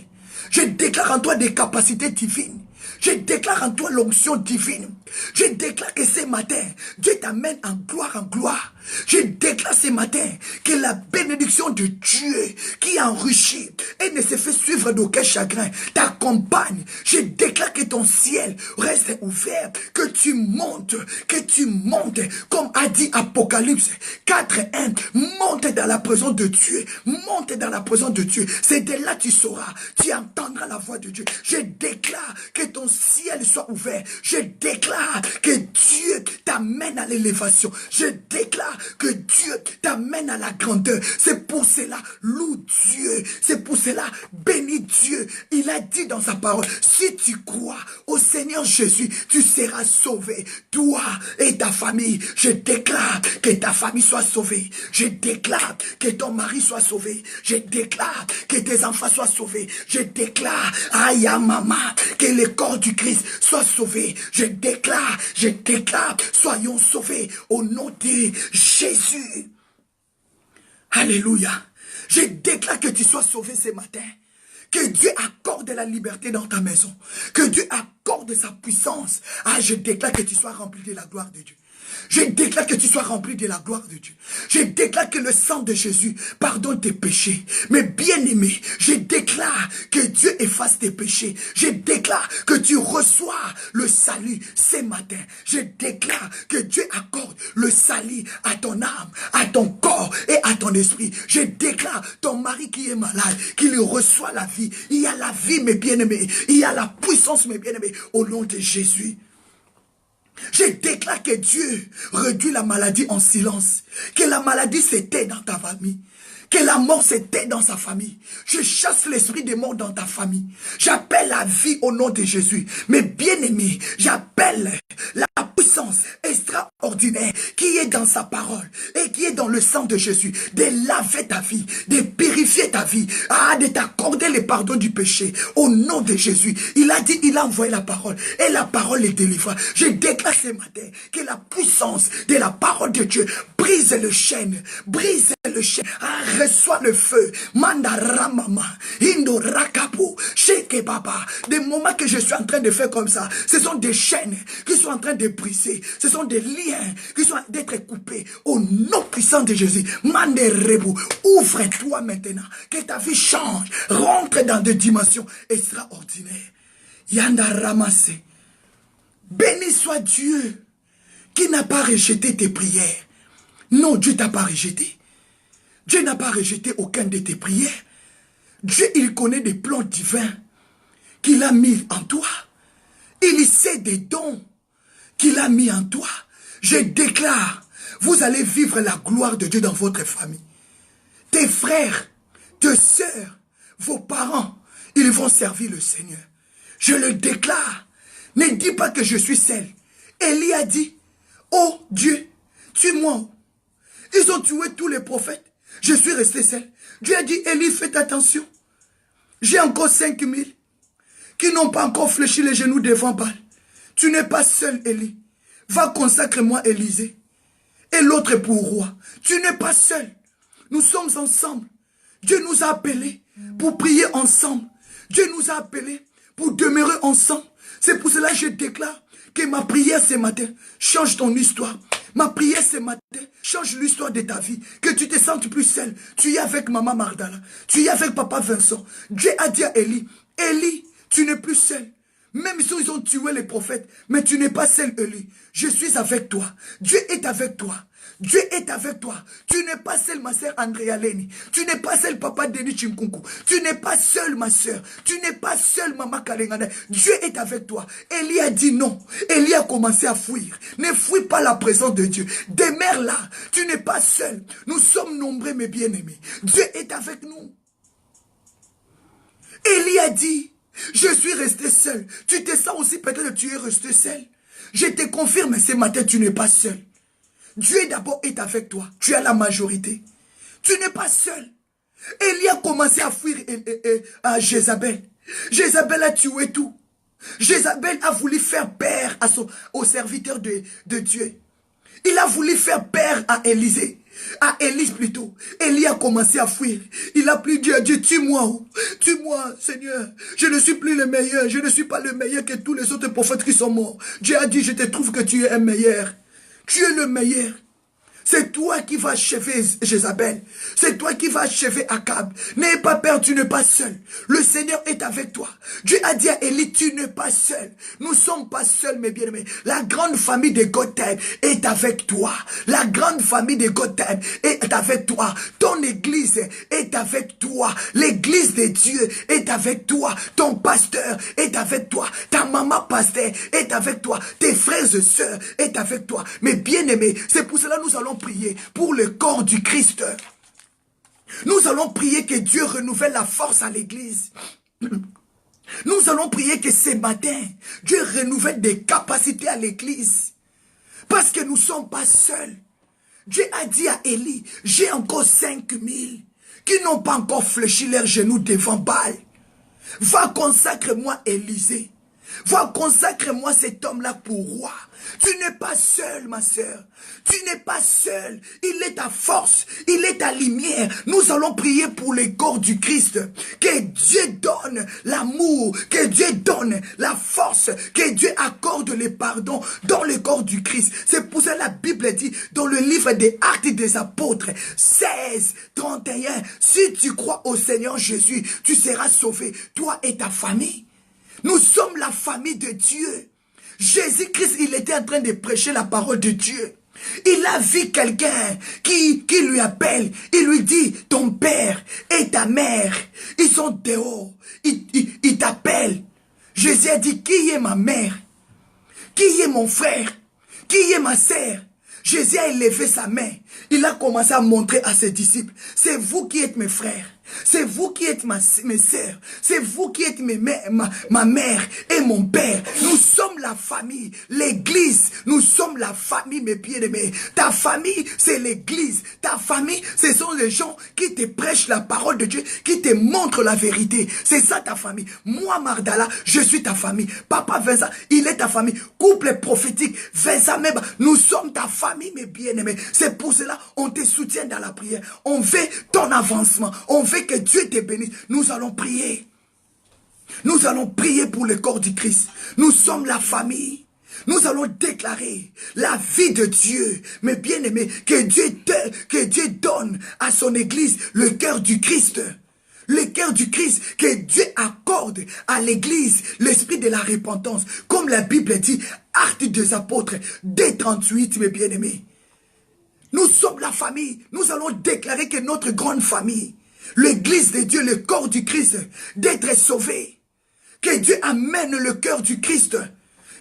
Speaker 1: Je déclare en toi des capacités divines. Je déclare en toi l'onction divine. Je déclare que ce matin, Dieu t'amène en gloire. Je déclare ce matin que la bénédiction de Dieu qui enrichit et ne se fait suivre d'aucun chagrin t'accompagne. Je déclare que ton ciel reste ouvert, que tu montes, comme a dit Apocalypse 4:1, monte dans la présence de Dieu, monte dans la présence de Dieu. C'est de là tu sauras, tu entendras la voix de Dieu. Je déclare que ton ciel soit ouvert. Je déclare que Dieu t'amène à l'élévation. Je déclare que Dieu t'amène à la grandeur. C'est pour cela, loue Dieu. C'est pour cela, bénis Dieu. Il a dit dans sa parole, si tu crois au Seigneur Jésus, tu seras sauvé. Toi et ta famille, je déclare que ta famille soit sauvée. Je déclare que ton mari soit sauvé. Je déclare que tes enfants soient sauvés. Je déclare, aïe maman, que le corps du Christ soit sauvé. Je déclare, soyons sauvés au nom de Jésus. Alléluia. Je déclare que tu sois sauvé ce matin. Que Dieu accorde la liberté dans ta maison. Que Dieu accorde sa puissance. Ah, je déclare que tu sois rempli de la gloire de Dieu. Je déclare que tu sois rempli de la gloire de Dieu. Je déclare que le sang de Jésus pardonne tes péchés. Mais bien-aimé, je déclare que Dieu efface tes péchés. Je déclare que tu reçois le salut ce matin. Je déclare que Dieu accorde le salut à ton âme, à ton corps et à ton esprit. Je déclare ton mari qui est malade, qu'il reçoit la vie. Il y a la vie, mes bien-aimés. Il y a la puissance, mes bien-aimés, au nom de Jésus. Je déclare que Dieu réduit la maladie en silence. Que la maladie s'était dans ta famille. Que la mort s'était dans sa famille. Je chasse l'esprit de mort dans ta famille. J'appelle la vie au nom de Jésus. Mais bien aimé, j'appelle la puissance extraordinaire qui est dans sa parole et qui est dans le sang de Jésus, de laver ta vie, de purifier ta vie, de t'accorder le pardon du péché au nom de Jésus. Il a dit, il a envoyé la parole et la parole est délivrée. Je déclare ce matin que la puissance de la parole de Dieu brise le chêne, reçois le feu. Mandaramama, Indorakapu, Sheke Baba. Des moments que je suis en train de faire comme ça, ce sont des chaînes qui sont en train de briser. Ce sont des liens qui sont en train d'être coupés. Au nom puissant de Jésus, Manderebu, ouvre-toi maintenant. Que ta vie change. Rentre dans des dimensions extraordinaires. Yanda Ramase. Béni soit Dieu qui n'a pas rejeté tes prières. Non, Dieu t'a pas rejeté. Dieu n'a pas rejeté aucun de tes prières. Dieu, il connaît des plans divins qu'il a mis en toi. Il sait des dons qu'il a mis en toi. Je déclare, vous allez vivre la gloire de Dieu dans votre famille. Tes frères, tes sœurs, vos parents, ils vont servir le Seigneur. Je le déclare. Ne dis pas que je suis seul. Élie a dit, oh Dieu, tue-moi. Ils ont tué tous les prophètes. Je suis resté seul. Dieu a dit, Élie, faites attention. J'ai encore 5000 qui n'ont pas encore fléchi les genoux devant Baal. Tu n'es pas seul, Élie. Va consacre-moi Élisée. Et l'autre est pour roi. Tu n'es pas seul. Nous sommes ensemble. Dieu nous a appelés pour prier ensemble. Dieu nous a appelés pour demeurer ensemble. C'est pour cela que je déclare que ma prière ce matin change ton histoire. Ma prière ce matin change l'histoire de ta vie. Que tu te sentes plus seul. Tu es avec maman Mardala. Tu es avec papa Vincent. Dieu a dit à Élie, Élie, tu n'es plus seul. Même si ils ont tué les prophètes, mais tu n'es pas seul, Élie. Je suis avec toi. Dieu est avec toi. Dieu est avec toi. Tu n'es pas seul, ma sœur Andrea Leni. Tu n'es pas seul, papa Denis Chimkunku. Tu n'es pas seul, ma sœur. Tu n'es pas seul, maman Kalengane. Dieu est avec toi. Élie a dit non. Élie a commencé à fuir. Ne fuis pas la présence de Dieu. Demeure là. Tu n'es pas seul. Nous sommes nombreux, mes bien-aimés. Dieu est avec nous. Élie a dit, je suis resté seul. Tu te sens aussi peut-être que tu es resté seul. Je te confirme ce matin, tu n'es pas seul. Dieu d'abord est avec toi. Tu as la majorité. Tu n'es pas seul. Élie a commencé à fuir à Jézabel. Jézabel a tué tout. Jézabel a voulu faire peur au serviteur de Dieu. Il a voulu faire peur à Élisée. À Élie plutôt. Élie a commencé à fuir. Il a prié Dieu, Dieu, tue-moi. Tue-moi, Seigneur. Je ne suis plus le meilleur. Je ne suis pas le meilleur que tous les autres prophètes qui sont morts. Dieu a dit, je te trouve que tu es un meilleur. Tu es le meilleur. C'est toi qui vas achever Jézabel. C'est toi qui vas achever Akab. N'aie pas peur, tu n'es pas seul. Le Seigneur est avec toi. Dieu a dit à Élie, tu n'es pas seul. Nous ne sommes pas seuls, mes bien-aimés. La grande famille de Gotham est avec toi. La grande famille de Gotham est avec toi. Ton église est avec toi. L'église de Dieu est avec toi. Ton pasteur est avec toi. Ta maman pasteur est avec toi. Tes frères et sœurs est avec toi. Mes bien-aimés, c'est pour cela que nous allons prier pour le corps du Christ. Nous allons prier que Dieu renouvelle la force à l'église. Nous allons prier que ce matin, Dieu renouvelle des capacités à l'église. Parce que nous ne sommes pas seuls. Dieu a dit à Élie, j'ai encore 5000 qui n'ont pas encore fléchi leurs genoux devant Baal. Va consacre-moi Élisée. Va consacre-moi cet homme-là pour roi. Tu n'es pas seul, ma sœur. Tu n'es pas seul. Il est ta force. Il est ta lumière. Nous allons prier pour le corps du Christ. Que Dieu donne l'amour. Que Dieu donne la force. Que Dieu accorde le pardon dans le corps du Christ. C'est pour ça que la Bible dit dans le livre des Actes des Apôtres 16, 31. Si tu crois au Seigneur Jésus, tu seras sauvé. Toi et ta famille. Nous sommes la famille de Dieu. Jésus-Christ, il était en train de prêcher la parole de Dieu. Il a vu quelqu'un qui lui appelle. Il lui dit, ton père et ta mère, ils sont dehors. Il t'appelle. Jésus a dit, qui est ma mère? Qui est mon frère? Qui est ma sœur? Jésus a élevé sa main. Il a commencé à montrer à ses disciples, c'est vous qui êtes mes frères. C'est vous qui êtes mes sœurs. C'est vous qui êtes ma mère et mon père. Nous sommes la famille. L'église, nous sommes la famille, mes bien-aimés. Ta famille, c'est l'église. Ta famille, ce sont les gens qui te prêchent la parole de Dieu, qui te montrent la vérité. C'est ça ta famille. Moi, Mardala, je suis ta famille. Papa Vincent, il est ta famille. Couple prophétique, Vincent Meba, nous sommes ta famille, mes bien-aimés. C'est pour cela on te soutient dans la prière. On veut ton avancement. On veut que Dieu te bénisse. Nous allons prier. Nous allons prier pour le corps du Christ. Nous sommes la famille. Nous allons déclarer la vie de Dieu. Mes bien-aimés, que Dieu donne à son église le cœur du Christ. Le cœur du Christ, que Dieu accorde à l'église l'esprit de la repentance. Comme la Bible dit, Actes des Apôtres, dès 38, mes bien-aimés. Nous sommes la famille. Nous allons déclarer que notre grande famille, l'église de Dieu, le corps du Christ, d'être sauvé. Que Dieu amène le cœur du Christ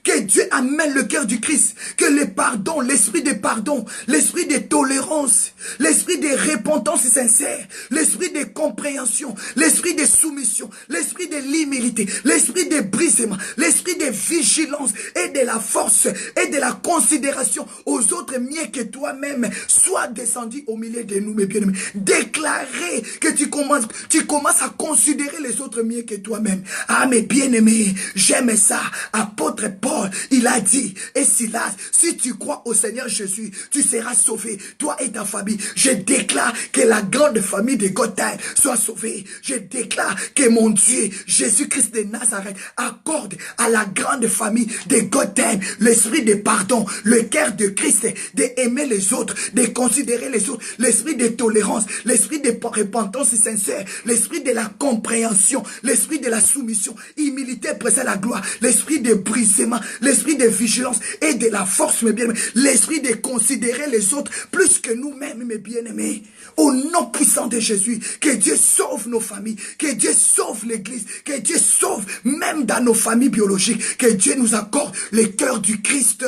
Speaker 1: Que Dieu amène le cœur du Christ. Que le pardon, l'esprit de pardon, l'esprit de tolérance, l'esprit de repentance sincère, l'esprit de compréhension, l'esprit de soumission, l'esprit de l'humilité, l'esprit de brisement, l'esprit de vigilance et de la force et de la considération aux autres mieux que toi-même soit descendu au milieu de nous, mes bien-aimés. Déclarer que tu commences à considérer les autres mieux que toi-même. Ah, mes bien-aimés, j'aime ça. Apôtre Paul, il a dit, et Silas, si tu crois au Seigneur Jésus, tu seras sauvé, toi et ta famille. Je déclare que la grande famille de Gotham soit sauvée. Je déclare que mon Dieu, Jésus-Christ de Nazareth, accorde à la grande famille de Gotham l'esprit de pardon, le cœur de Christ, d'aimer les autres, de considérer les autres, l'esprit de tolérance, l'esprit de repentance sincère, l'esprit de la compréhension, l'esprit de la soumission, humilité précède la gloire, l'esprit de brisement, l'esprit de vigilance et de la force, mes bien-aimés, l'esprit de considérer les autres plus que nous-mêmes, mes bien-aimés. Au nom puissant de Jésus, que Dieu sauve nos familles, que Dieu sauve l'église, que Dieu sauve même dans nos familles biologiques, que Dieu nous accorde le cœur du Christ.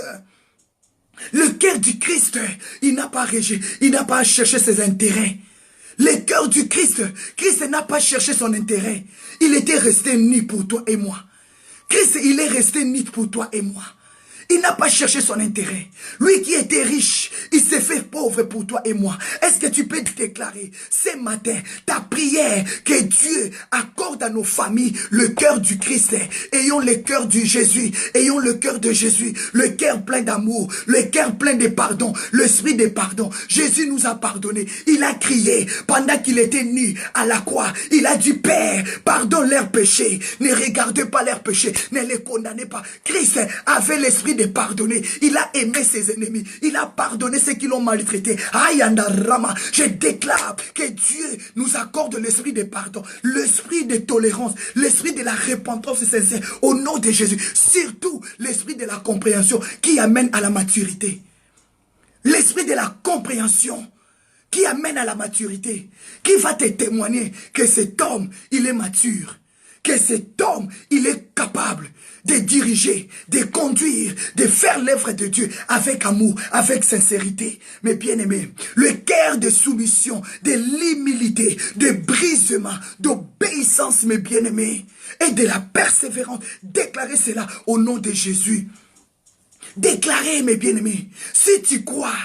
Speaker 1: Le cœur du Christ, il n'a pas rejeté, il n'a pas cherché ses intérêts. Le cœur du Christ, Christ n'a pas cherché son intérêt. Il était resté nu pour toi et moi. Christ, il est resté nu pour toi et moi. Il n'a pas cherché son intérêt. Lui qui était riche, il s'est fait pauvre pour toi et moi. Est-ce que tu peux déclarer ce matin ta prière que Dieu accorde à nos familles le cœur du Christ? Ayons le cœur du Jésus. Ayons le cœur de Jésus. Le cœur plein d'amour. Le cœur plein de pardon. L'esprit de pardon. Jésus nous a pardonné. Il a crié pendant qu'il était nu à la croix. Il a dit, Père, pardonne leurs péchés. Ne regardez pas leurs péchés. Ne les condamnez pas. Christ avait l'esprit de pardonner. Il a aimé ses ennemis. Il a pardonné ceux qui l'ont maltraité. Ayandarama. Je déclare que Dieu nous accorde l'esprit de pardon, l'esprit de tolérance, l'esprit de la repentance sincère au nom de Jésus. Surtout l'esprit de la compréhension qui amène à la maturité. L'esprit de la compréhension qui amène à la maturité. Qui va te témoigner que cet homme, il est mature. Que cet homme, il est capable de diriger, de conduire, de faire l'œuvre de Dieu avec amour, avec sincérité. Mais bien aimé, le cœur de soumission, de l'humilité, de brisement, d'obéissance, mes bien aimés, et de la persévérance, déclarez cela au nom de Jésus. Déclarez, mes bien aimés, si tu crois,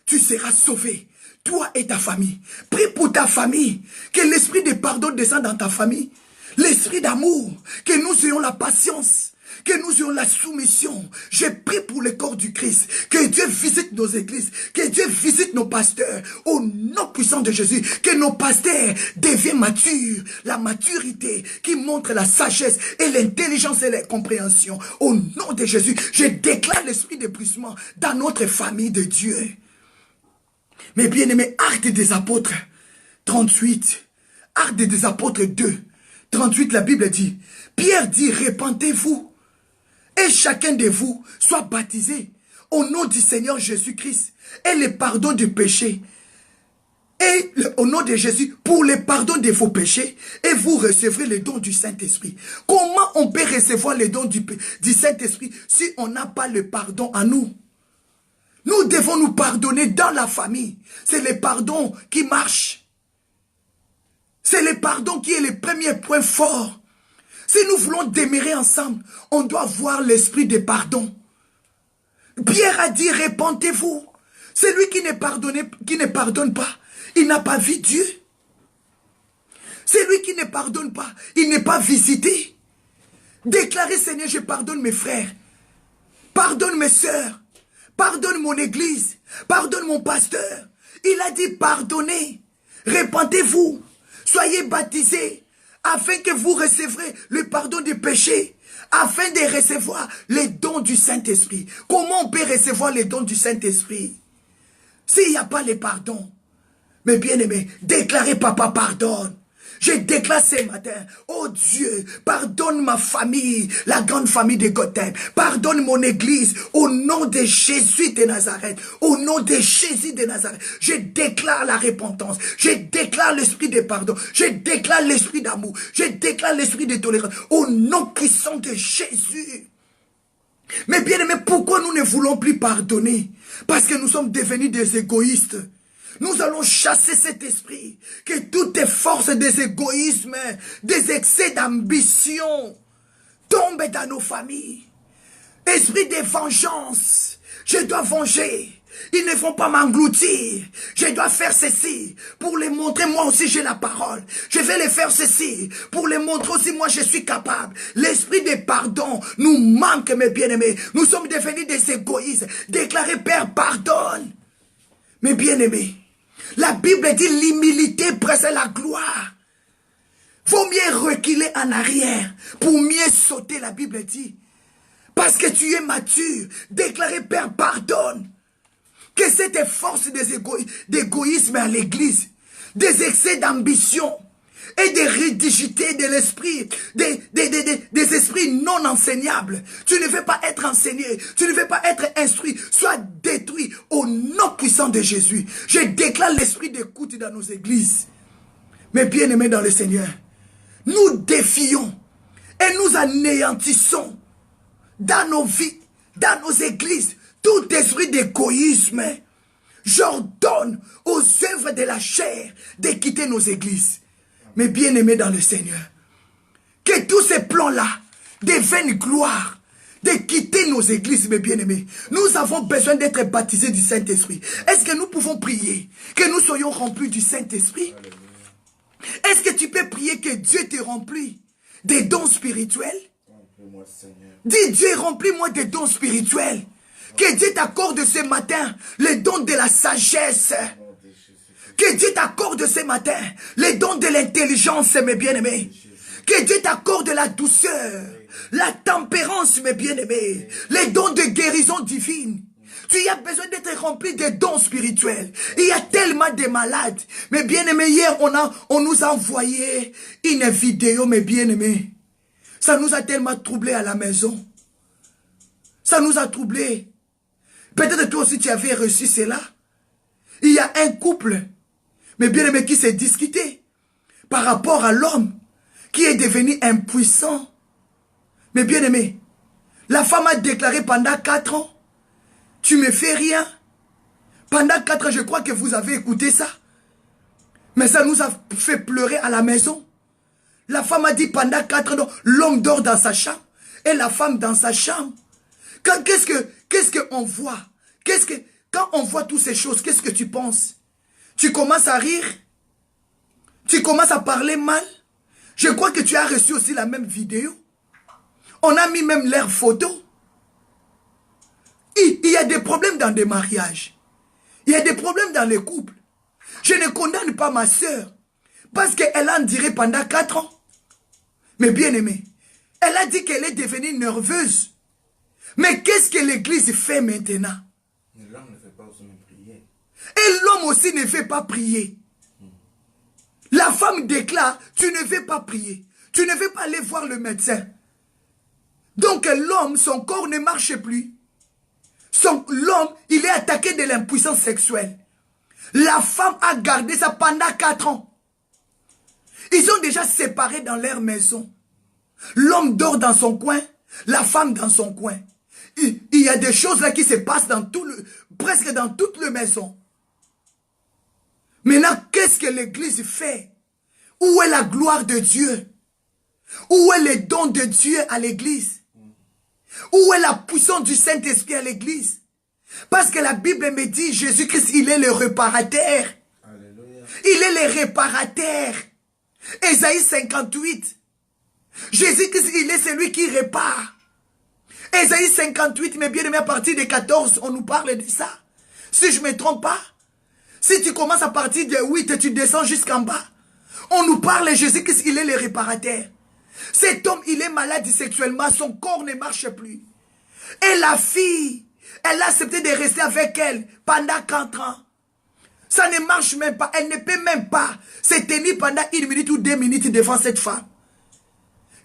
Speaker 1: tu seras sauvé. Toi et ta famille. Prie pour ta famille. Que l'esprit de pardon descende dans ta famille. L'esprit d'amour, que nous ayons la patience, que nous ayons la soumission. Je prie pour le corps du Christ, que Dieu visite nos églises, que Dieu visite nos pasteurs, au nom puissant de Jésus, que nos pasteurs deviennent matures, la maturité qui montre la sagesse et l'intelligence et la compréhension. Au nom de Jésus, je déclare l'esprit de brisement dans notre famille de Dieu. Mes bien-aimés, Actes des Apôtres 38, Actes des Apôtres 2, 38, la Bible dit, Pierre dit, répentez-vous, et chacun de vous soit baptisé au nom du Seigneur Jésus-Christ, et le pardon du péché, et au nom de Jésus, pour le pardon de vos péchés, et vous recevrez le don du Saint-Esprit. Comment on peut recevoir le don du Saint-Esprit si on n'a pas le pardon à nous? Nous devons nous pardonner dans la famille. C'est le pardon qui marche. C'est le pardon qui est le premier point fort. Si nous voulons demeurer ensemble, on doit voir l'esprit de pardon. Pierre a dit, répentez-vous. Celui qui ne pardonne pas, il n'a pas vu Dieu. Celui qui ne pardonne pas, il n'est pas visité. Déclarez, Seigneur, je pardonne mes frères. Pardonne mes sœurs. Pardonne mon église. Pardonne mon pasteur. Il a dit, pardonnez. Répentez-vous. Soyez baptisés, afin que vous recevrez le pardon des péchés, afin de recevoir les dons du Saint-Esprit. Comment on peut recevoir les dons du Saint-Esprit s'il n'y a pas les pardons? Mais bien aimé, déclarez, papa, pardonne. Je déclare ce matin, oh Dieu, pardonne ma famille, la grande famille de Gotham. Pardonne mon église, au nom de Jésus de Nazareth. Au nom de Jésus de Nazareth. Je déclare la repentance. Je déclare l'esprit de pardon. Je déclare l'esprit d'amour. Je déclare l'esprit de tolérance. Au nom puissant de Jésus. Mais bien aimé, pourquoi nous ne voulons plus pardonner? Parce que nous sommes devenus des égoïstes. Nous allons chasser cet esprit. Que toutes les forces des égoïsmes, des excès d'ambition tombent dans nos familles. Esprit de vengeance. Je dois venger. Ils ne vont pas m'engloutir. Je dois faire ceci pour les montrer, moi aussi j'ai la parole. Je vais les faire ceci pour les montrer aussi, moi je suis capable. L'esprit de pardon nous manque, mes bien-aimés. Nous sommes devenus des égoïstes. Déclarer Père, pardonne. Mes bien-aimés, la Bible dit l'humilité précède la gloire. Vaut mieux reculer en arrière pour mieux sauter, la Bible dit. Parce que tu es mature. Déclarer Père, pardonne. Que cette force d'égoïsme à l'église, des excès d'ambition et des rigidités de l'esprit, des esprits non enseignables. Tu ne veux pas être enseigné, tu ne veux pas être instruit, sois détruit au nom puissant de Jésus. Je déclare l'esprit d'écoute dans nos églises. Mes bien-aimés dans le Seigneur, nous défions et nous anéantissons dans nos vies, dans nos églises, tout esprit d'égoïsme. J'ordonne aux œuvres de la chair de quitter nos églises. Mes bien-aimés dans le Seigneur, que tous ces plans-là deviennent gloire, de quitter nos églises, mes bien-aimés. Nous avons besoin d'être baptisés du Saint-Esprit. Est-ce que nous pouvons prier que nous soyons remplis du Saint-Esprit? Est-ce que tu peux prier que Dieu te remplisse des dons spirituels? Dis Dieu, remplis-moi des dons spirituels. Que Dieu t'accorde ce matin les dons de la sagesse. Que Dieu t'accorde ce matin les dons de l'intelligence, mes bien-aimés. Que Dieu t'accorde la douceur, la tempérance, mes bien-aimés. Les dons de guérison divine. Tu as besoin d'être rempli de dons spirituels. Il y a tellement de malades. Mes bien-aimés, hier, on nous a envoyé une vidéo, mes bien-aimés. Ça nous a tellement troublés à la maison. Ça nous a troublés. Peut-être toi aussi tu avais reçu cela. Il y a un couple, mais bien aimé, qui s'est discuté par rapport à l'homme qui est devenu impuissant. Mais bien aimé, la femme a déclaré pendant 4 ans, tu me fais rien. Pendant 4 ans, je crois que vous avez écouté ça. Mais ça nous a fait pleurer à la maison. La femme a dit pendant 4 ans, l'homme dort dans sa chambre et la femme dans sa chambre. Qu'est-ce qu'on voit? Quand on voit toutes ces choses, qu'est-ce que tu penses? Tu commences à rire? Tu commences à parler mal? Je crois que tu as reçu aussi la même vidéo. On a mis même leurs photos. Il y a des problèmes dans des mariages. Il y a des problèmes dans les couples. Je ne condamne pas ma soeur parce qu'elle a enduré pendant 4 ans. Mais bien aimé, elle a dit qu'elle est devenue nerveuse. Mais qu'est-ce que l'église fait maintenant?
Speaker 2: L'homme ne fait pas aussi prier.
Speaker 1: Et l'homme aussi ne fait pas prier. La femme déclare, tu ne veux pas prier. Tu ne veux pas aller voir le médecin. Donc l'homme, son corps ne marche plus. L'homme, il est attaqué de l'impuissance sexuelle. La femme a gardé ça pendant 4 ans. Ils sont déjà séparés dans leur maison. L'homme dort dans son coin, la femme dans son coin. Il y a des choses là qui se passent dans presque dans toute la maison. Maintenant, qu'est-ce que l'église fait? Où est la gloire de Dieu? Où est le don de Dieu à l'église? Où est la puissance du Saint-Esprit à l'église? Parce que la Bible me dit, Jésus-Christ, il est le réparateur. Alléluia. Il est le réparateur. Ésaïe 58. Jésus-Christ, il est celui qui répare. Ésaïe 58, mais bien aimé, à partir de 14, on nous parle de ça. Si je ne me trompe pas, si tu commences à partir de 8 et tu descends jusqu'en bas, on nous parle de Jésus-Christ, il est le réparateur. Cet homme, il est malade sexuellement, son corps ne marche plus. Et la fille, elle a accepté de rester avec elle pendant 4 ans. Ça ne marche même pas, elle ne peut même pas se tenir pendant 1 minute ou 2 minutes devant cette femme.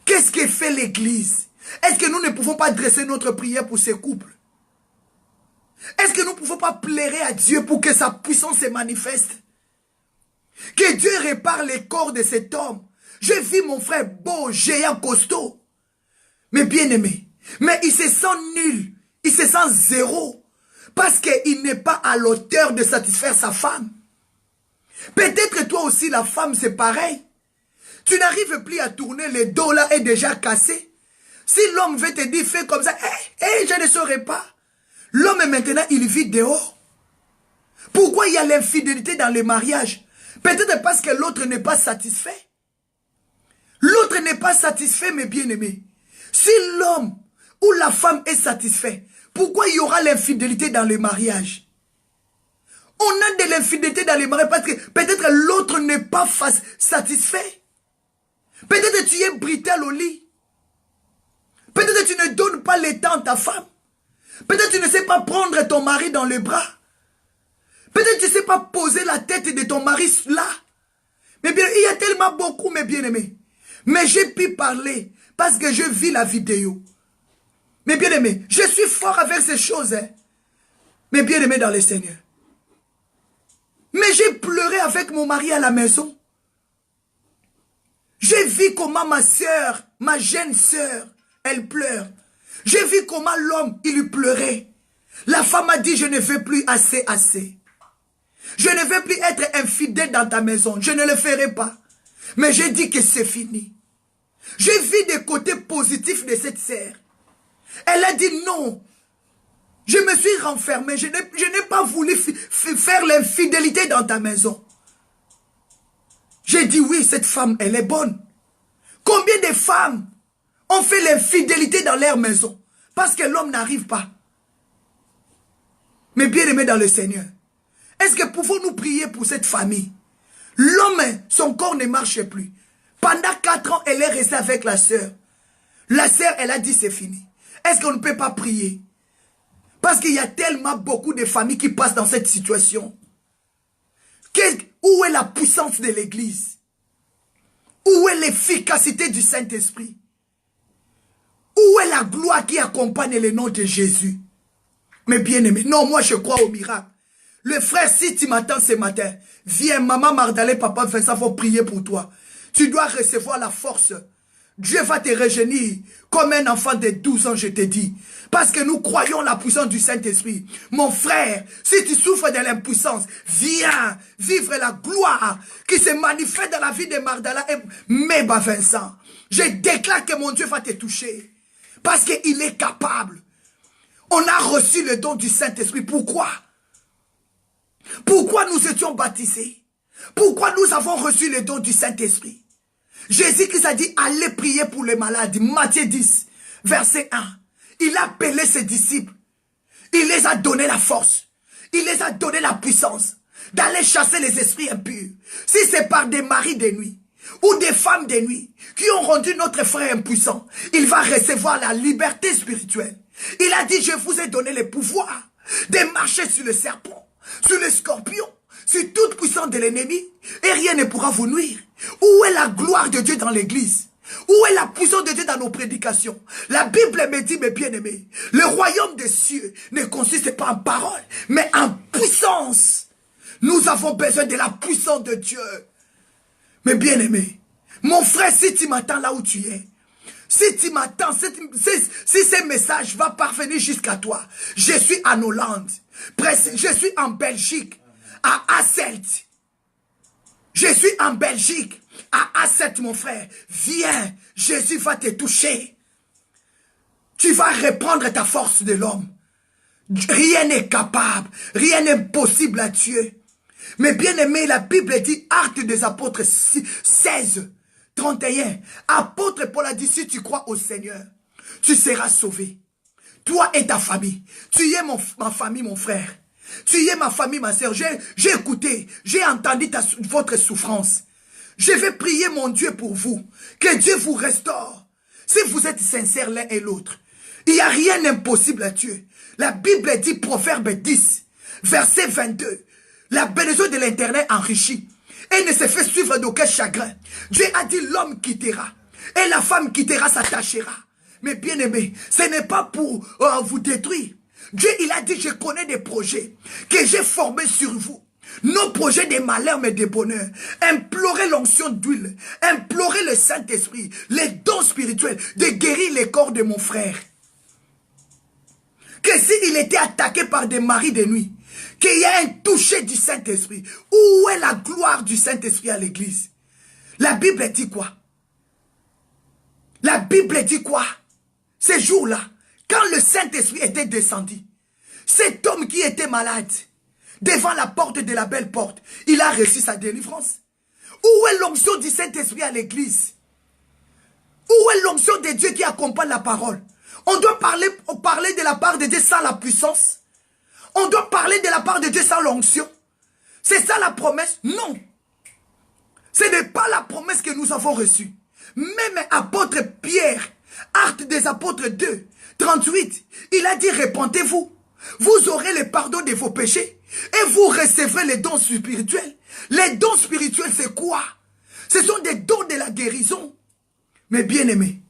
Speaker 1: Qu'est-ce que fait l'église? Est-ce que nous ne pouvons pas dresser notre prière pour ces couples? Est-ce que nous ne pouvons pas plairer à Dieu pour que sa puissance se manifeste? Que Dieu répare les corps de cet homme. J'ai vu mon frère beau, géant, costaud. Mais bien aimé, Mais il se sent nul. Il se sent zéro. Parce qu'il n'est pas à l'auteur de satisfaire sa femme. Peut-être toi aussi, la femme, c'est pareil. Tu n'arrives plus à tourner, le dos là est déjà cassé. Si l'homme veut te dire, fais comme ça, je ne saurais pas. L'homme maintenant, il vit dehors. Pourquoi il y a l'infidélité dans les mariages? Peut-être parce que l'autre n'est pas satisfait. L'autre n'est pas satisfait, mes bien-aimés. Si l'homme ou la femme est satisfait, pourquoi il y aura l'infidélité dans les mariages? On a de l'infidélité dans les mariages parce que peut-être l'autre n'est pas satisfait. Peut-être tu es brutal au lit. Peut-être tu ne donnes pas le temps à ta femme. Peut-être tu ne sais pas prendre ton mari dans les bras. Peut-être tu ne sais pas poser la tête de ton mari là. Mais bien, il y a tellement beaucoup, mes bien-aimés. Mais j'ai pu parler parce que je vis la vidéo. Mes bien-aimés, je suis fort avec ces choses. Hein. Mes bien-aimés dans le Seigneur. Mais j'ai pleuré avec mon mari à la maison. J'ai vu comment ma soeur, ma jeune soeur, elle pleure. J'ai vu comment l'homme, il lui pleurait. La femme a dit, je ne veux plus assez. Je ne veux plus être infidèle dans ta maison. Je ne le ferai pas. Mais j'ai dit que c'est fini. J'ai vu des côtés positifs de cette sœur. Elle a dit non. Je me suis renfermée. Je n'ai pas voulu faire l'infidélité dans ta maison. J'ai dit oui, cette femme, elle est bonne. Combien de femmes ont fait l'infidélité dans leur maison parce que l'homme n'arrive pas? Mais bien aimé dans le Seigneur, est-ce que pouvons-nous prier pour cette famille? L'homme, son corps ne marche plus. Pendant 4 ans, elle est restée avec la sœur. La sœur, elle a dit c'est fini. Est-ce qu'on ne peut pas prier? Parce qu'il y a tellement beaucoup de familles qui passent dans cette situation. Où est la puissance de l'Église? Où est l'efficacité du Saint-Esprit? Où est la gloire qui accompagne le nom de Jésus? Mais bien aimé, non, moi je crois au miracle. Le frère, si tu m'attends ce matin, viens, maman Magdalene, papa Vincent, faut prier pour toi. Tu dois recevoir la force. Dieu va te rajeunir comme un enfant de 12 ans, je te dis. Parce que nous croyons la puissance du Saint-Esprit. Mon frère, si tu souffres de l'impuissance, viens vivre la gloire qui se manifeste dans la vie de Magdalene et Meba Vincent. Je déclare que mon Dieu va te toucher. Parce qu'il est capable. On a reçu le don du Saint-Esprit. Pourquoi? Pourquoi nous étions baptisés? Pourquoi nous avons reçu le don du Saint-Esprit? Jésus-Christ a dit, allez prier pour les malades. Matthieu 10, verset 1. Il a appelé ses disciples. Il les a donné la force. Il les a donné la puissance d'aller chasser les esprits impurs. Si c'est par des maris de nuit ou des femmes de nuit qui ont rendu notre frère impuissant, il va recevoir la liberté spirituelle. Il a dit, je vous ai donné le pouvoir de marcher sur le serpent, sur le scorpion, sur toute puissance de l'ennemi, et rien ne pourra vous nuire. Où est la gloire de Dieu dans l'église? Où est la puissance de Dieu dans nos prédications? La Bible me dit, mes bien-aimés, le royaume des cieux ne consiste pas en parole, mais en puissance. Nous avons besoin de la puissance de Dieu. Mes bien-aimés, mon frère, si tu m'attends là où tu es, si tu m'attends, si ce message va parvenir jusqu'à toi, je suis en Hollande, je suis en Belgique, à Asselt. Je suis en Belgique, à Asselt, mon frère. Viens, Jésus va te toucher. Tu vas reprendre ta force de l'homme. Rien n'est capable, rien n'est possible à Dieu. Mais bien aimé, la Bible dit, Actes des Apôtres 16, 31. Apôtre Paul a dit, si tu crois au Seigneur, tu seras sauvé. Toi et ta famille. Tu es ma famille, mon frère. Tu es ma famille, ma soeur. J'ai écouté, j'ai entendu votre souffrance. Je vais prier mon Dieu pour vous. Que Dieu vous restaure. Si vous êtes sincères l'un et l'autre. Il n'y a rien d'impossible à Dieu. La Bible dit, Proverbe 10, verset 22. La bénédiction de l'Éternel enrichit. Et ne se fait suivre d'aucun chagrin. Dieu a dit, l'homme quittera. Et la femme quittera, s'attachera. Mais bien aimé, ce n'est pas pour vous détruire. Dieu, il a dit, je connais des projets que j'ai formés sur vous. Nos projets de malheur, mais de bonheur. Implorez l'onction d'huile. Implorez le Saint-Esprit, les dons spirituels, de guérir les corps de mon frère. que s'il était attaqué par des maris de nuit, qu'il y a un toucher du Saint-Esprit. Où est la gloire du Saint-Esprit à l'église? La Bible dit quoi? La Bible dit quoi? Ces jours-là, quand le Saint-Esprit était descendu, cet homme qui était malade, devant la porte de la belle porte, il a reçu sa délivrance. Où est l'onction du Saint-Esprit à l'église? Où est l'onction de Dieu qui accompagne la parole? On doit parler de la part de Dieu sans la puissance. On doit parler de la part de Dieu sans l'onction. C'est ça la promesse? Non. Ce n'est pas la promesse que nous avons reçue. Même apôtre Pierre, Actes des apôtres 2, 38, il a dit repentez-vous. Vous aurez le pardon de vos péchés et vous recevrez les dons spirituels. Les dons spirituels, c'est quoi? Ce sont des dons de la guérison. Mais bien aimés,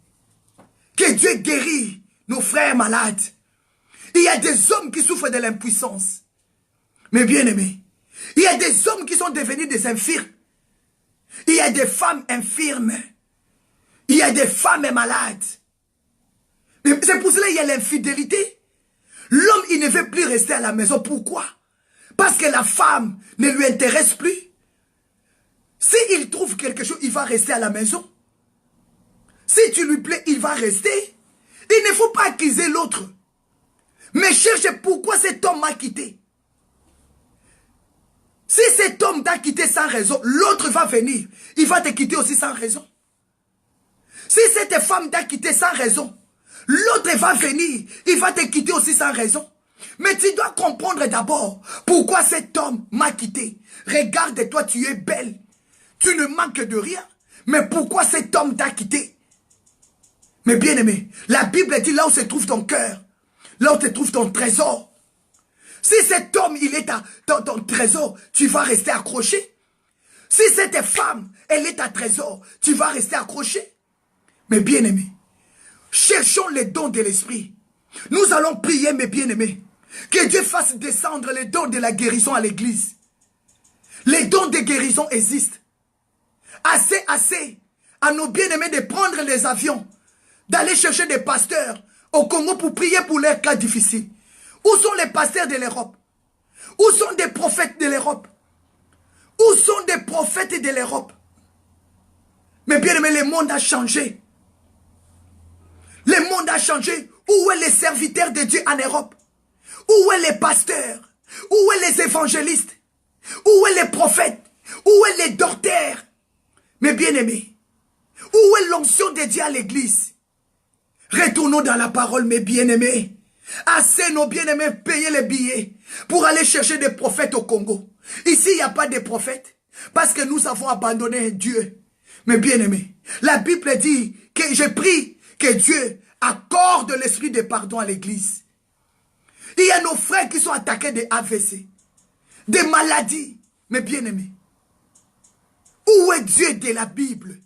Speaker 1: que Dieu guérit nos frères malades. Il y a des hommes qui souffrent de l'impuissance. Mais bien aimés, il y a des hommes qui sont devenus des infirmes. Il y a des femmes infirmes. Il y a des femmes malades. C'est pour cela qu'il y a l'infidélité. L'homme, il ne veut plus rester à la maison. Pourquoi? Parce que la femme ne lui intéresse plus. S'il trouve quelque chose, il va rester à la maison. Si tu lui plais, il va rester. Il ne faut pas accuser l'autre. Mais cherche pourquoi cet homme m'a quitté. Si cet homme t'a quitté sans raison, l'autre va venir. Il va te quitter aussi sans raison. Si cette femme t'a quitté sans raison, l'autre va venir. Il va te quitter aussi sans raison. Mais tu dois comprendre d'abord pourquoi cet homme m'a quitté. Regarde-toi, tu es belle. Tu ne manques de rien. Mais pourquoi cet homme t'a quitté? Mais bien aimé, la Bible dit là où se trouve ton cœur, là où se trouve ton trésor. Si cet homme, il est dans ton trésor, tu vas rester accroché. Si cette femme, elle est ta trésor, tu vas rester accroché. Mais bien aimé, cherchons les dons de l'esprit. Nous allons prier, mes bien-aimés, que Dieu fasse descendre les dons de la guérison à l'église. Les dons de guérison existent. Assez à nos bien-aimés de prendre les avions, d'aller chercher des pasteurs au Congo pour prier pour leurs cas difficiles. Où sont les pasteurs de l'Europe? Où sont des prophètes de l'Europe? Où sont des prophètes de l'Europe? Mais bien aimé, le monde a changé. Le monde a changé. Où est les serviteurs de Dieu en Europe? Où est les pasteurs? Où est les évangélistes? Où est les prophètes? Où est les docteurs? Mes bien-aimés, où est l'onction de Dieu à l'église? Retournons dans la parole, mes bien-aimés. Assez nos bien-aimés payer les billets pour aller chercher des prophètes au Congo. Ici, il n'y a pas de prophètes parce que nous avons abandonné Dieu. Mes bien-aimés, la Bible dit que je prie que Dieu accorde l'esprit de pardon à l'église. Il y a nos frères qui sont attaqués de AVC, des maladies. Mes bien-aimés, où est Dieu de la Bible?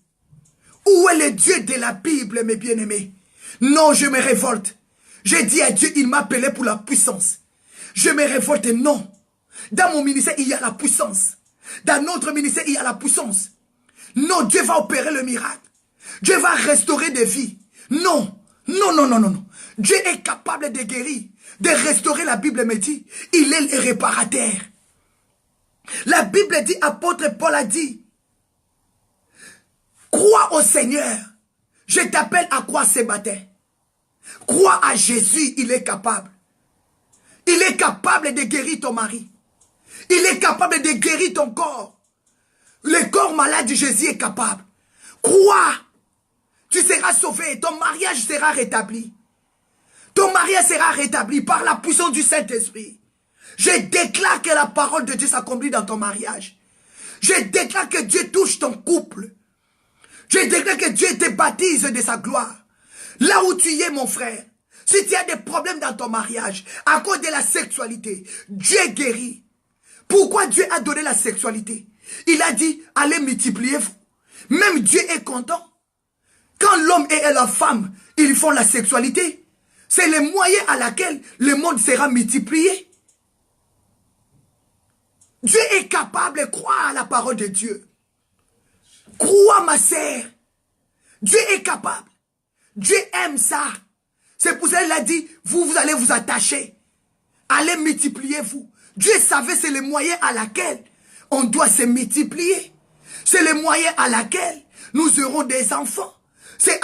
Speaker 1: Où est le Dieu de la Bible, mes bien-aimés? Non, je me révolte. J'ai dit à Dieu, il m'a appelé pour la puissance. Je me révolte, non. Dans mon ministère, il y a la puissance. Dans notre ministère, il y a la puissance. Non, Dieu va opérer le miracle. Dieu va restaurer des vies. Non, non, non, non, non, non. Dieu est capable de guérir, de restaurer. La Bible me dit, il est le réparateur. La Bible dit, apôtre Paul a dit, crois au Seigneur. Je t'appelle à croire ce matin. Crois à Jésus, il est capable. Il est capable de guérir ton mari. Il est capable de guérir ton corps. Le corps malade de Jésus est capable. Crois. Tu seras sauvé. Ton mariage sera rétabli. Ton mariage sera rétabli par la puissance du Saint-Esprit. Je déclare que la parole de Dieu s'accomplit dans ton mariage. Je déclare que Dieu touche ton couple. Je déclare que Dieu te baptise de sa gloire. Là où tu es, mon frère, si tu as des problèmes dans ton mariage, à cause de la sexualité, Dieu guérit. Pourquoi Dieu a donné la sexualité? Il a dit, allez multipliez-vous. Même Dieu est content. Quand l'homme et la femme, ils font la sexualité, c'est le moyen à laquelle le monde sera multiplié. Dieu est capable, crois à la parole de Dieu. Crois, ma sœur. Dieu est capable. Dieu aime ça. C'est pour ça qu'il a dit, vous allez vous attacher. Allez multipliez-vous. Dieu savait c'est le moyen à laquelle on doit se multiplier. C'est le moyen à laquelle nous aurons des enfants. C'est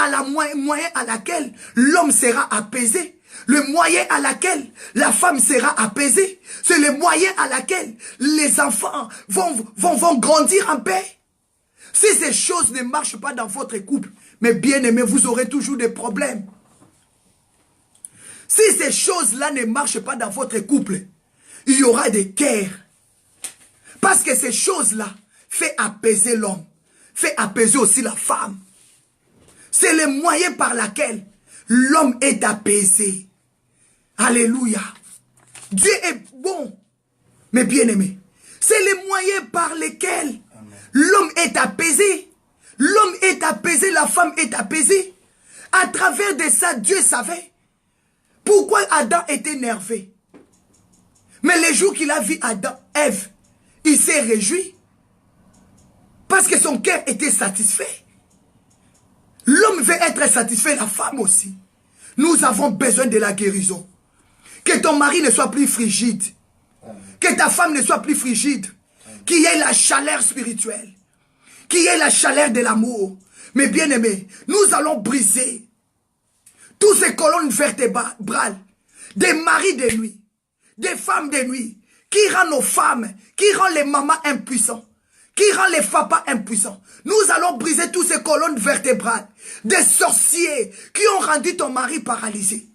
Speaker 1: moyen à laquelle l'homme sera apaisé. Le moyen à laquelle la femme sera apaisée. C'est le moyen à laquelle les enfants vont grandir en paix. Si ces choses ne marchent pas dans votre couple, mais bien aimé, vous aurez toujours des problèmes. Si ces choses-là ne marchent pas dans votre couple, il y aura des guerres. Parce que ces choses-là fait apaiser l'homme, fait apaiser aussi la femme. C'est le moyen par lequel l'homme est apaisé. Alléluia. Dieu est bon, mais bien aimé. C'est le moyen par lequel l'homme est apaisé. L'homme est apaisé, la femme est apaisée. À travers de ça, Dieu savait pourquoi Adam était énervé. Mais le jour qu'il a vu Adam, Ève, il s'est réjoui. Parce que son cœur était satisfait. L'homme veut être satisfait, la femme aussi. Nous avons besoin de la guérison. Que ton mari ne soit plus frigide. Que ta femme ne soit plus frigide. Qu'il y ait la chaleur spirituelle. Qu'il y ait la chaleur de l'amour. Mais bien aimé, nous allons briser tous ces colonnes vertébrales. Des maris de nuit. Des femmes de nuit. Qui rend nos femmes, qui rend les mamans impuissants. Qui rend les papas impuissants. Nous allons briser toutes ces colonnes vertébrales. Des sorciers qui ont rendu ton mari paralysé.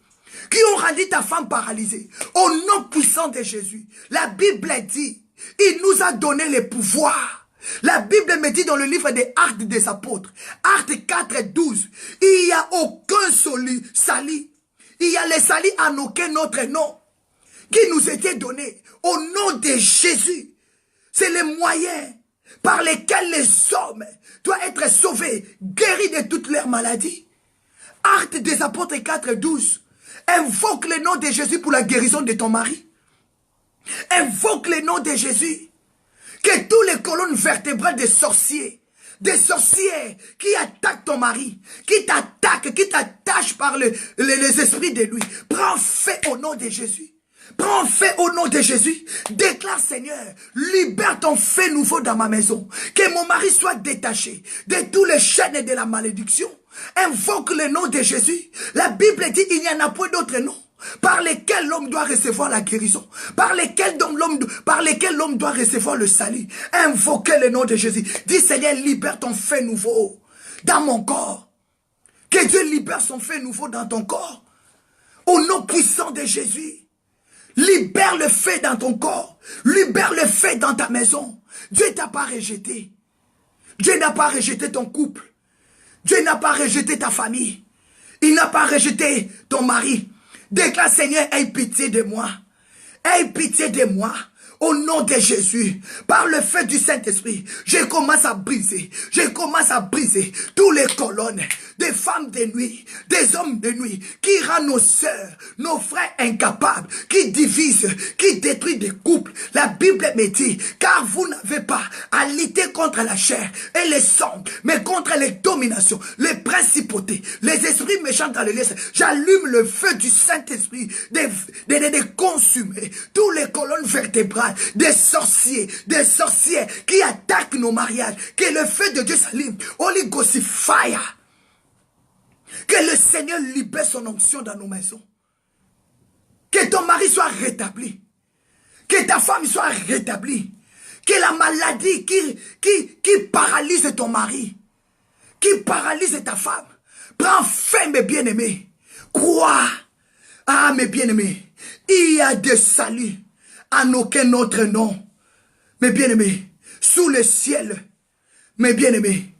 Speaker 1: Qui ont rendu ta femme paralysée. Au nom puissant de Jésus. La Bible dit, il nous a donné le pouvoir. La Bible me dit dans le livre des Actes des Apôtres, Actes 4, 12, il n'y a aucun salut. Il y a le salut en aucun autre nom qui nous était donné. Au nom de Jésus. C'est le moyen par lesquels les hommes doivent être sauvés, guéris de toutes leurs maladies. Actes des Apôtres 4, 12. Invoque le nom de Jésus pour la guérison de ton mari. Invoque le nom de Jésus. Que tous les colonnes vertébrales des sorciers qui attaquent ton mari, qui t'attachent par les esprits de lui, prends fait au nom de Jésus. Prends fait au nom de Jésus. Déclare Seigneur, libère ton fait nouveau dans ma maison. Que mon mari soit détaché de tous les chaînes de la malédiction. Invoque le nom de Jésus. La Bible dit il n'y en a point d'autre nom par lesquels l'homme doit recevoir la guérison, par lesquels l'homme doit recevoir le salut. Invoquez le nom de Jésus. Dis Seigneur, libère ton fait nouveau dans mon corps. Que Dieu libère son fait nouveau dans ton corps. Au nom puissant de Jésus. Libère le fait dans ton corps. Libère le fait dans ta maison. Dieu t'a pas rejeté. Dieu n'a pas rejeté ton couple. Dieu n'a pas rejeté ta famille. Il n'a pas rejeté ton mari. Déclare Seigneur, aie pitié de moi. Aie pitié de moi. Au nom de Jésus, par le feu du Saint-Esprit, je commence à briser tous les colonnes des femmes de nuit, des hommes de nuit, qui rendent nos sœurs, nos frères incapables, qui divisent, qui détruisent des couples. La Bible me dit, car vous n'avez pas à lutter contre la chair et les sangs, mais contre les dominations, les principautés, les esprits méchants dans les lieux. J'allume le feu du Saint-Esprit, de consumer tous les colonnes vertébrales, des sorciers qui attaquent nos mariages. Que le feu de Dieu s'allume. Holy Ghost fire. Que le Seigneur libère son onction dans nos maisons. Que ton mari soit rétabli. Que ta femme soit rétablie. Que la maladie qui paralyse ton mari, qui paralyse ta femme, prends fin, mes bien-aimés. Crois. Ah, mes bien-aimés, il y a des saluts en aucun autre nom. Mes bien-aimés, sous le ciel, mes bien-aimés,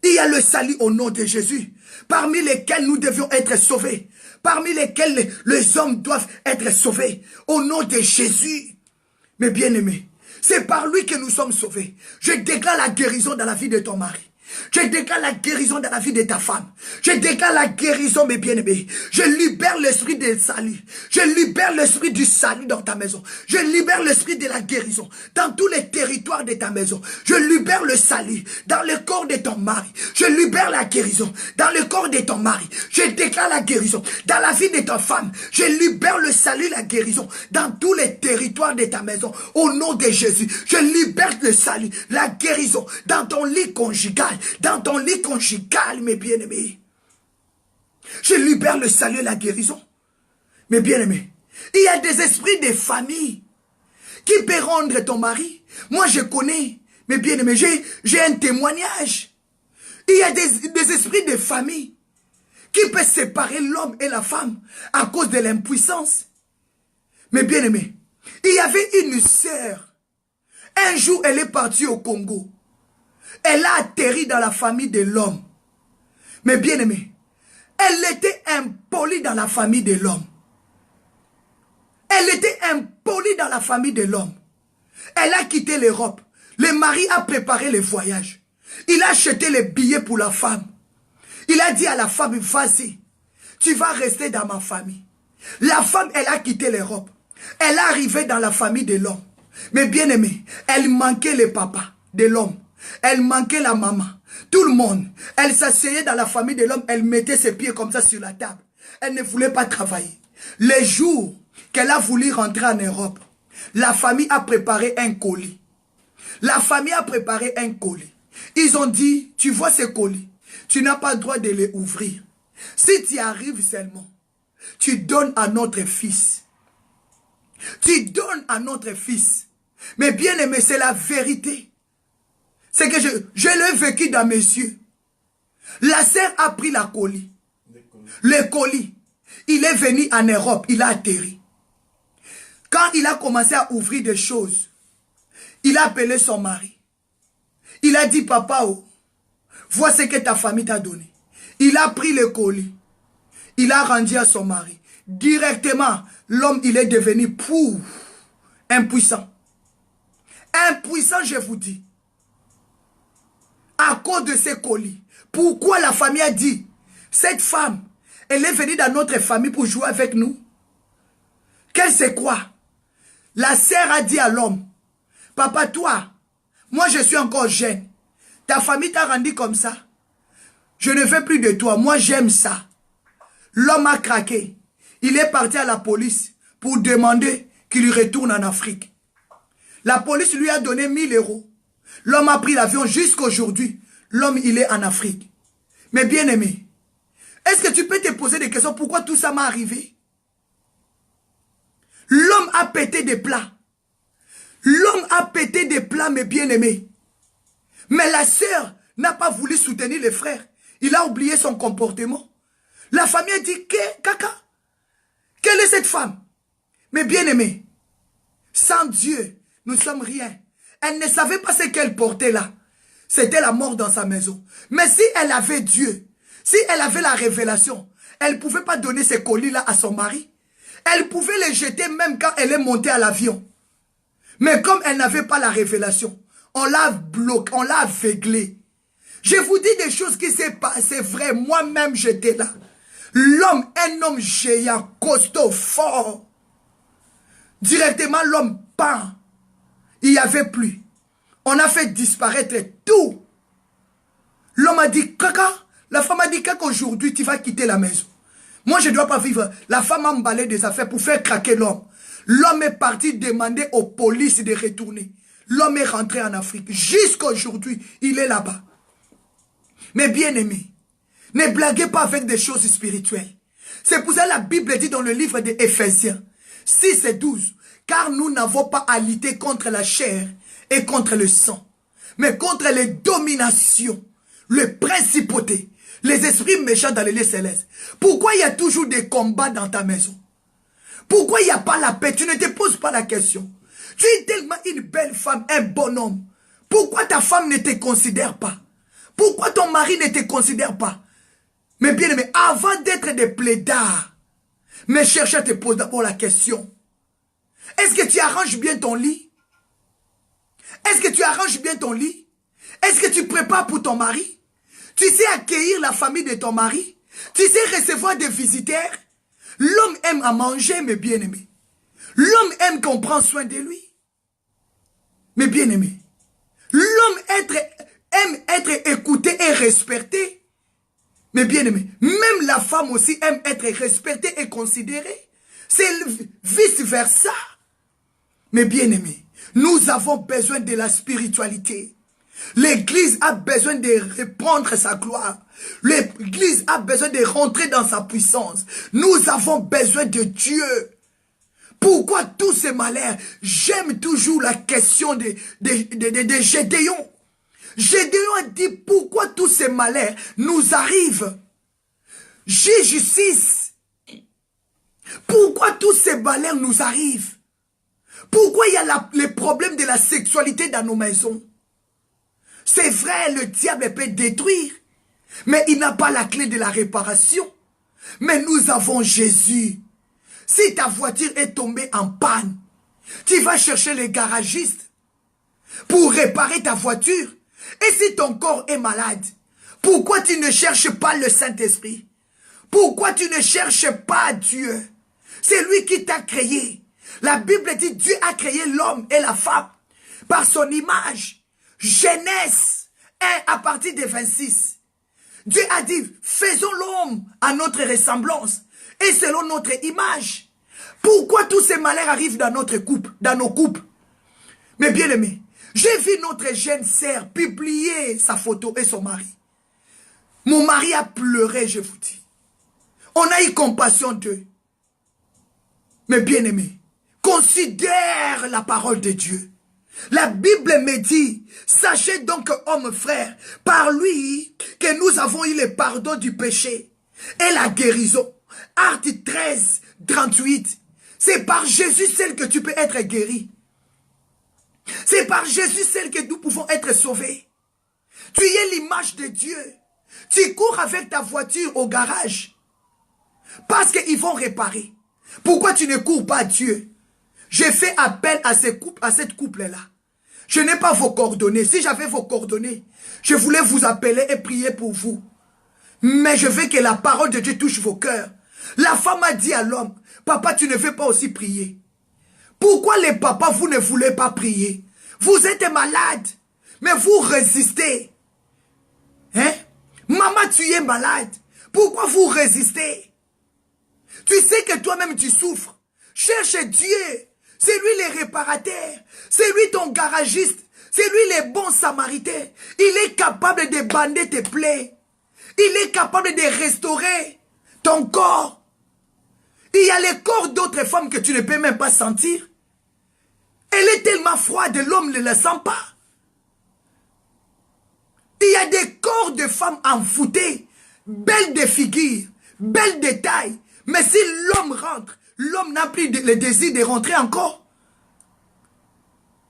Speaker 1: il y a le salut au nom de Jésus, parmi lesquels nous devions être sauvés, parmi lesquels les hommes doivent être sauvés, au nom de Jésus. Mes bien-aimés, c'est par lui que nous sommes sauvés. Je déclare la guérison dans la vie de ton mari. Je déclare la guérison dans la vie de ta femme. Je déclare la guérison, mes bien-aimés. Je libère l'esprit du salut. Je libère l'esprit du salut dans ta maison. Je libère l'esprit de la guérison dans tous les territoires de ta maison. Je libère le salut dans le corps de ton mari. Je libère la guérison dans le corps de ton mari. Je déclare la guérison dans la vie de ta femme. Je libère le salut, la guérison dans tous les territoires de ta maison. Au nom de Jésus, je libère le salut, la guérison dans ton lit conjugal. Dans ton lit conjugal, mes bien-aimés. Je libère le salut et la guérison. Mes bien-aimés, il y a des esprits de famille qui peuvent rendre ton mari. Moi, je connais, mes bien-aimés, j'ai un témoignage. Il y a des esprits de famille qui peuvent séparer l'homme et la femme à cause de l'impuissance. Mes bien-aimés, il y avait une sœur. Un jour, elle est partie au Congo. Elle a atterri dans la famille de l'homme. Mais bien aimé, elle était impolie dans la famille de l'homme. Elle était impolie dans la famille de l'homme. Elle a quitté l'Europe. Le mari a préparé le voyage. Il a acheté les billets pour la femme. Il a dit à la femme, vas-y, tu vas rester dans ma famille. La femme, elle a quitté l'Europe. Elle est arrivée dans la famille de l'homme. Mais bien aimé, elle manquait le papa de l'homme. Elle manquait la maman. Tout le monde. Elle s'asseyait dans la famille de l'homme. Elle mettait ses pieds comme ça sur la table. Elle ne voulait pas travailler. Les jours qu'elle a voulu rentrer en Europe, la famille a préparé un colis. La famille a préparé un colis. Ils ont dit, tu vois ce colis, tu n'as pas le droit de les ouvrir. Si tu arrives seulement, tu donnes à notre fils. Tu donnes à notre fils. Mais bien aimé, c'est la vérité. C'est que je l'ai vécu dans mes yeux. La sœur a pris la colis. Le colis. Il est venu en Europe. Il a atterri. Quand il a commencé à ouvrir des choses, il a appelé son mari. Il a dit, papa, oh, vois ce que ta famille t'a donné. Il a pris le colis. Il a rendu à son mari. Directement, l'homme, il est devenu impuissant. Impuissant, je vous dis. À cause de ces colis. Pourquoi la famille a dit, cette femme, elle est venue dans notre famille pour jouer avec nous? Qu'elle sait quoi? La sœur a dit à l'homme, papa, toi, moi je suis encore jeune. Ta famille t'a rendu comme ça. Je ne veux plus de toi. Moi j'aime ça. L'homme a craqué. Il est parti à la police pour demander qu'il retourne en Afrique. La police lui a donné 1000 euros. L'homme a pris l'avion jusqu'aujourd'hui. L'homme, il est en Afrique. Mais bien aimé, est-ce que tu peux te poser des questions? Pourquoi tout ça m'est arrivé? L'homme a pété des plats. L'homme a pété des plats, mes bien-aimés. Mais la sœur n'a pas voulu soutenir les frères. Il a oublié son comportement. La famille a dit, caca, quelle est cette femme? Mais bien-aimés, sans Dieu, nous ne sommes rien. Elle ne savait pas ce qu'elle portait là. C'était la mort dans sa maison. Mais si elle avait Dieu, si elle avait la révélation, elle ne pouvait pas donner ces colis-là à son mari. Elle pouvait les jeter même quand elle est montée à l'avion. Mais comme elle n'avait pas la révélation, on l'a bloqué, on l'a aveuglé. Je vous dis des choses qui s'est passé vrai. Moi-même, j'étais là. L'homme, un homme géant, costaud, fort. Directement, l'homme peint. Il n'y avait plus. On a fait disparaître tout. L'homme a dit, caca. La femme a dit, caca, aujourd'hui, tu vas quitter la maison. Moi, je ne dois pas vivre. La femme a emballé des affaires pour faire craquer l'homme. L'homme est parti demander aux polices de retourner. L'homme est rentré en Afrique. Jusqu'à aujourd'hui, il est là-bas. Mais bien aimé, ne blaguez pas avec des choses spirituelles. C'est pour ça que la Bible dit dans le livre des Éphésiens 6 et 12, car nous n'avons pas à lutter contre la chair et contre le sang, mais contre les dominations, les principautés, les esprits méchants dans les lieux célestes. Pourquoi il y a toujours des combats dans ta maison? Pourquoi il n'y a pas la paix? Tu ne te poses pas la question. Tu es tellement une belle femme, un bon homme. Pourquoi ta femme ne te considère pas? Pourquoi ton mari ne te considère pas? Mais bien aimé, avant d'être des plaidards, mais cherche à te poser d'abord la question. Est-ce que tu arranges bien ton lit? Est-ce que tu arranges bien ton lit? Est-ce que tu prépares pour ton mari? Tu sais accueillir la famille de ton mari? Tu sais recevoir des visiteurs? L'homme aime à manger, mes bien-aimés. L'homme aime qu'on prenne soin de lui. Mes bien-aimés. L'homme aime être écouté et respecté. Mes bien-aimés. Même la femme aussi aime être respectée et considérée. C'est vice-versa. Mes bien-aimés. Nous avons besoin de la spiritualité. L'église a besoin de répandre sa gloire. L'église a besoin de rentrer dans sa puissance. Nous avons besoin de Dieu. Pourquoi tous ces malheurs? J'aime toujours la question de Gédéon. Gédéon a dit pourquoi tous ces malheurs nous arrivent. Juge 6. Pourquoi tous ces malheurs nous arrivent? Pourquoi il y a les problèmes de la sexualité dans nos maisons? C'est vrai, le diable peut détruire, mais il n'a pas la clé de la réparation. Mais nous avons Jésus. Si ta voiture est tombée en panne, tu vas chercher les garagistes pour réparer ta voiture. Et si ton corps est malade, pourquoi tu ne cherches pas le Saint-Esprit? Pourquoi tu ne cherches pas Dieu? C'est lui qui t'a créé. La Bible dit Dieu a créé l'homme et la femme par son image. Genèse 1 à partir de 26. Dieu a dit, faisons l'homme à notre ressemblance et selon notre image. Pourquoi tous ces malheurs arrivent dans notre couple, dans nos couples? Mais bien aimé, j'ai vu notre jeune sœur publier sa photo et son mari. Mon mari a pleuré, je vous dis. On a eu compassion d'eux. Mais bien aimé, considère la parole de Dieu. La Bible me dit, sachez donc, homme frère, par lui que nous avons eu le pardon du péché et la guérison. Acte 13, 38. C'est par Jésus seul que tu peux être guéri. C'est par Jésus seul que nous pouvons être sauvés. Tu es l'image de Dieu. Tu cours avec ta voiture au garage parce qu'ils vont réparer. Pourquoi tu ne cours pas à Dieu? J'ai fait appel à cette couple-là. Je n'ai pas vos coordonnées. Si j'avais vos coordonnées, je voulais vous appeler et prier pour vous. Mais je veux que la parole de Dieu touche vos cœurs. La femme a dit à l'homme, papa, tu ne veux pas aussi prier. Pourquoi les papas, vous ne voulez pas prier? Vous êtes malade, mais vous résistez. Hein? Maman, tu es malade. Pourquoi vous résistez? Tu sais que toi-même tu souffres. Cherche Dieu. C'est lui le réparateur. C'est lui ton garagiste. C'est lui le bon samaritain. Il est capable de bander tes plaies. Il est capable de restaurer ton corps. Il y a les corps d'autres femmes que tu ne peux même pas sentir. Elle est tellement froide, l'homme ne la sent pas. Il y a des corps de femmes envoûtées, belles de figure, belles de taille. Mais si l'homme rentre, l'homme n'a plus le désir de rentrer encore.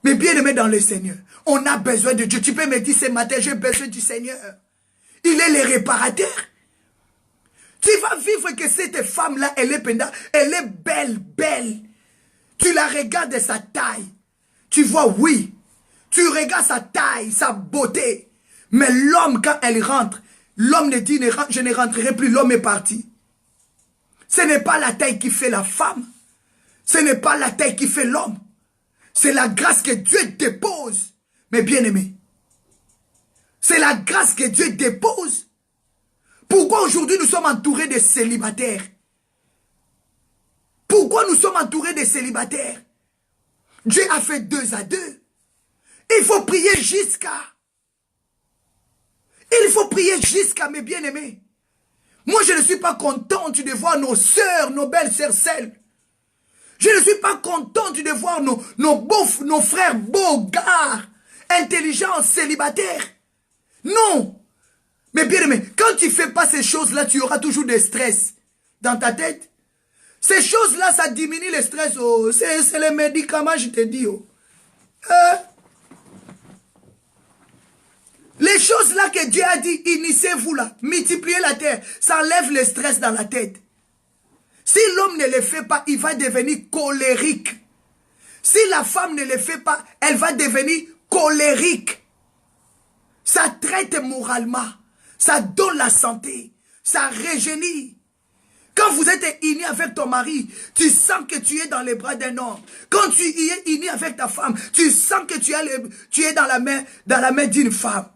Speaker 1: Mais bien aimé dans le Seigneur, on a besoin de Dieu. Tu peux me dire ce matin, j'ai besoin du Seigneur. Il est le réparateur. Tu vas vivre que cette femme-là, elle est belle, belle. Tu la regardes de sa taille. Tu vois, oui. Tu regardes sa taille, sa beauté. Mais l'homme, quand elle rentre, l'homme ne dit, je ne rentrerai plus, l'homme est parti. Ce n'est pas la taille qui fait la femme. Ce n'est pas la taille qui fait l'homme. C'est la grâce que Dieu dépose. Mes bien-aimés. C'est la grâce que Dieu dépose. Pourquoi aujourd'hui nous sommes entourés de célibataires? Pourquoi nous sommes entourés de célibataires? Dieu a fait 2 à 2. Il faut prier jusqu'à. Il faut prier jusqu'à, mes bien-aimés. Moi, je ne suis pas contente de voir nos sœurs, nos belles sœurs seules. Je ne suis pas contente de voir nos frères beaux gars, intelligents, célibataires. Non. Mais bien aimé, quand tu ne fais pas ces choses-là, tu auras toujours des stress dans ta tête. Ces choses-là, ça diminue le stress. Oh. C'est les médicaments, je te dis. Oh. Les choses-là que Dieu a dit, initiez-vous là, multipliez la terre, ça enlève le stress dans la tête. Si l'homme ne le fait pas, il va devenir colérique. Si la femme ne le fait pas, elle va devenir colérique. Ça traite moralement. Ça donne la santé. Ça rajeunit. Quand vous êtes uni avec ton mari, tu sens que tu es dans les bras d'un homme. Quand tu es uni avec ta femme, tu sens que tu es dans la main d'une femme.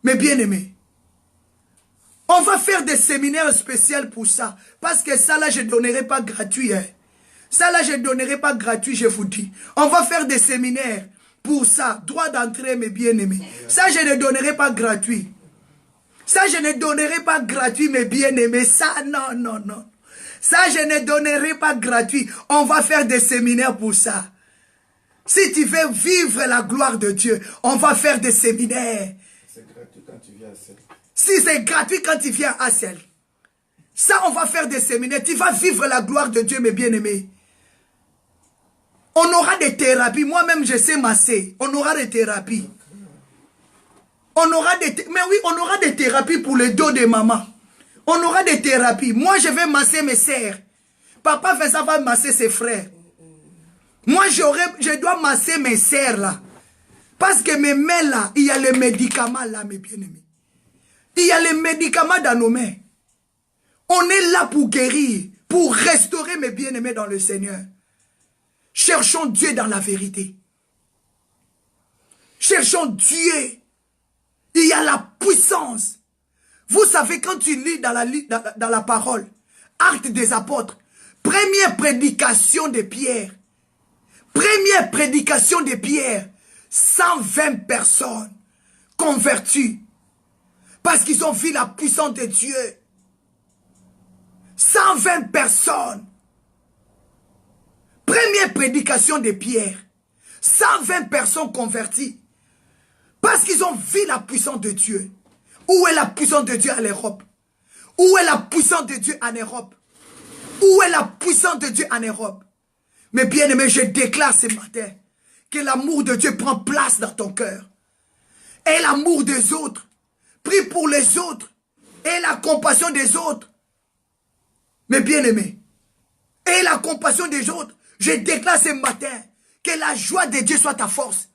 Speaker 1: Mais bien aimé, on va faire des séminaires spéciaux pour ça. Parce que ça là, je ne donnerai pas gratuit. Hein. Ça là, je ne donnerai pas gratuit, je vous dis. On va faire des séminaires pour ça. Droit d'entrée, mes bien-aimés. Ça, je ne donnerai pas gratuit. Ça, je ne donnerai pas gratuit, mes bien-aimés. Ça, non, non, non. Ça, je ne donnerai pas gratuit. On va faire des séminaires pour ça. Si tu veux vivre la gloire de Dieu, on va faire des séminaires.
Speaker 2: C'est gratuit quand tu viens à Celle.
Speaker 1: Si c'est gratuit quand tu viens à Celle. Ça, on va faire des séminaires. Tu vas vivre la gloire de Dieu, mes bien-aimés. On aura des thérapies. Moi-même, je sais masser. On aura des thérapies. On aura mais oui, on aura des thérapies pour le dos de maman. On aura des thérapies. Moi, je vais masser mes sœurs. Papa Vincent va masser ses frères. Moi, je dois masser mes sœurs là. Parce que mes mains là, il y a les médicaments là, mes bien-aimés. Il y a les médicaments dans nos mains. On est là pour guérir, pour restaurer mes bien-aimés dans le Seigneur. Cherchons Dieu dans la vérité. Cherchons Dieu. Il y a la puissance. Vous savez, quand tu lis dans la parole, Actes des apôtres, première prédication de Pierre, 120 personnes converties, parce qu'ils ont vu la puissance de Dieu. 120 personnes. Première prédication de Pierre, 120 personnes converties. Parce qu'ils ont vu la puissance de Dieu. Où est la puissance de Dieu en Europe? Où est la puissance de Dieu en Europe? Où est la puissance de Dieu en Europe? Mais bien aimé, je déclare ce matin que l'amour de Dieu prend place dans ton cœur. Et l'amour des autres. Prie pour les autres. Et la compassion des autres. Mais bien aimé, et la compassion des autres. Je déclare ce matin que la joie de Dieu soit ta force.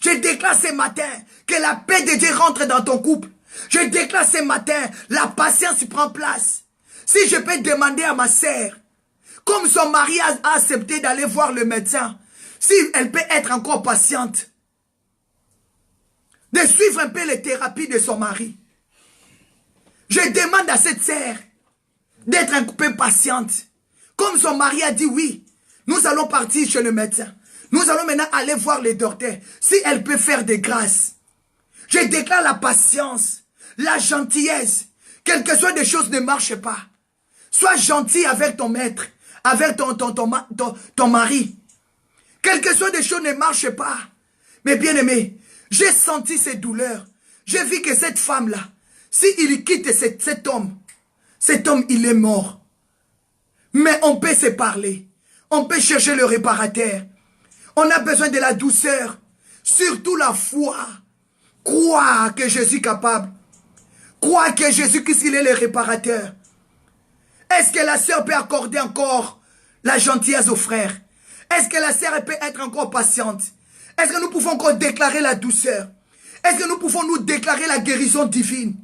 Speaker 1: Je déclare ce matin que la paix de Dieu rentre dans ton couple. Je déclare ce matin, la patience prend place. Si je peux demander à ma sœur, comme son mari a accepté d'aller voir le médecin, si elle peut être encore patiente, de suivre un peu les thérapies de son mari. Je demande à cette sœur d'être un peu patiente. Comme son mari a dit oui, nous allons partir chez le médecin. Nous allons maintenant aller voir les docteurs. Si elle peut faire des grâces. Je déclare la patience, la gentillesse. Quelles que soient des choses ne marchent pas. Sois gentil avec ton maître, avec ton mari. Quelles que soient des choses ne marchent pas. Mais bien aimé, j'ai senti ces douleurs. J'ai vu que cette femme-là, s'il quitte cet homme, il est mort. Mais on peut se parler. On peut chercher le réparateur. On a besoin de la douceur. Surtout la foi. Crois que je suis capable. Crois que Jésus-Christ, il est le réparateur. Est-ce que la sœur peut accorder encore la gentillesse aux frères? Est-ce que la sœur peut être encore patiente? Est-ce que nous pouvons encore déclarer la douceur? Est-ce que nous pouvons nous déclarer la guérison divine?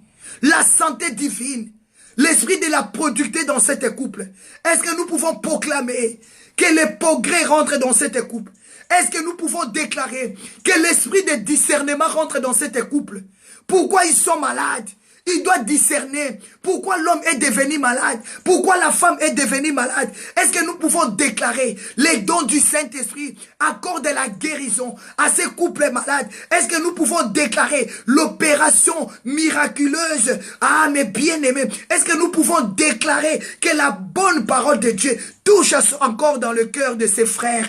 Speaker 1: La santé divine? L'esprit de la productivité dans cette couple? Est-ce que nous pouvons proclamer que les progrès rentrent dans cette couple? Est-ce que nous pouvons déclarer que l'esprit de discernement rentre dans cette couple? Pourquoi ils sont malades? Il doit discerner pourquoi l'homme est devenu malade, pourquoi la femme est devenue malade. Est-ce que nous pouvons déclarer les dons du Saint-Esprit, accorde la guérison à ces couples malades? Est-ce que nous pouvons déclarer l'opération miraculeuse? Ah, mes bien-aimés, est-ce que nous pouvons déclarer que la bonne parole de Dieu touche encore dans le cœur de ses frères?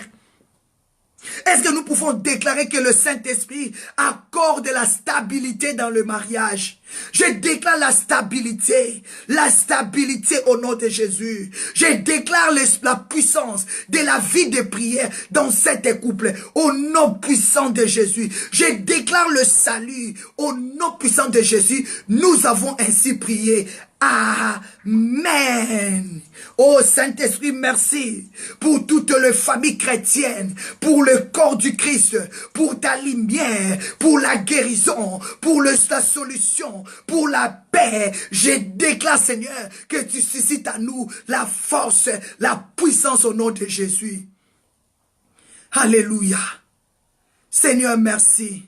Speaker 1: Est-ce que nous pouvons déclarer que le Saint-Esprit accorde la stabilité dans le mariage? Je déclare la stabilité au nom de Jésus. Je déclare la puissance de la vie de prière dans cette couple au nom puissant de Jésus. Je déclare le salut au nom puissant de Jésus. Nous avons ainsi prié. Amen. Oh Saint-Esprit, merci pour toute les familles chrétiennes, pour le corps du Christ, pour ta lumière, pour la guérison, pour la solution, pour la paix. Je déclare, Seigneur, que tu suscites à nous la force, la puissance au nom de Jésus. Alléluia. Seigneur, merci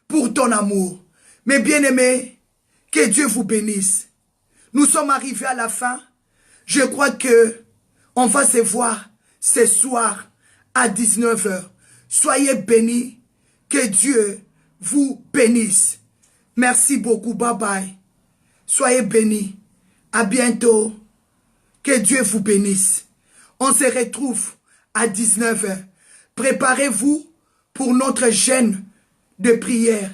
Speaker 1: pour ton amour. Mes bien-aimés, que Dieu vous bénisse. Nous sommes arrivés à la fin. Je crois que on va se voir ce soir à 19 h. Soyez bénis. Que Dieu vous bénisse. Merci beaucoup. Bye bye. Soyez bénis. À bientôt. Que Dieu vous bénisse. On se retrouve à 19 h. Préparez-vous pour notre jeûne de prière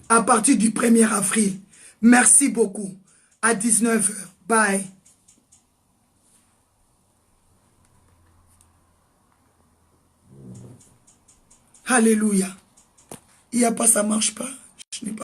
Speaker 1: à partir du 1er avril. Merci beaucoup. À 19 h. Bye. Alléluia. Il n'y a pas, ça marche pas. Je n'ai pas.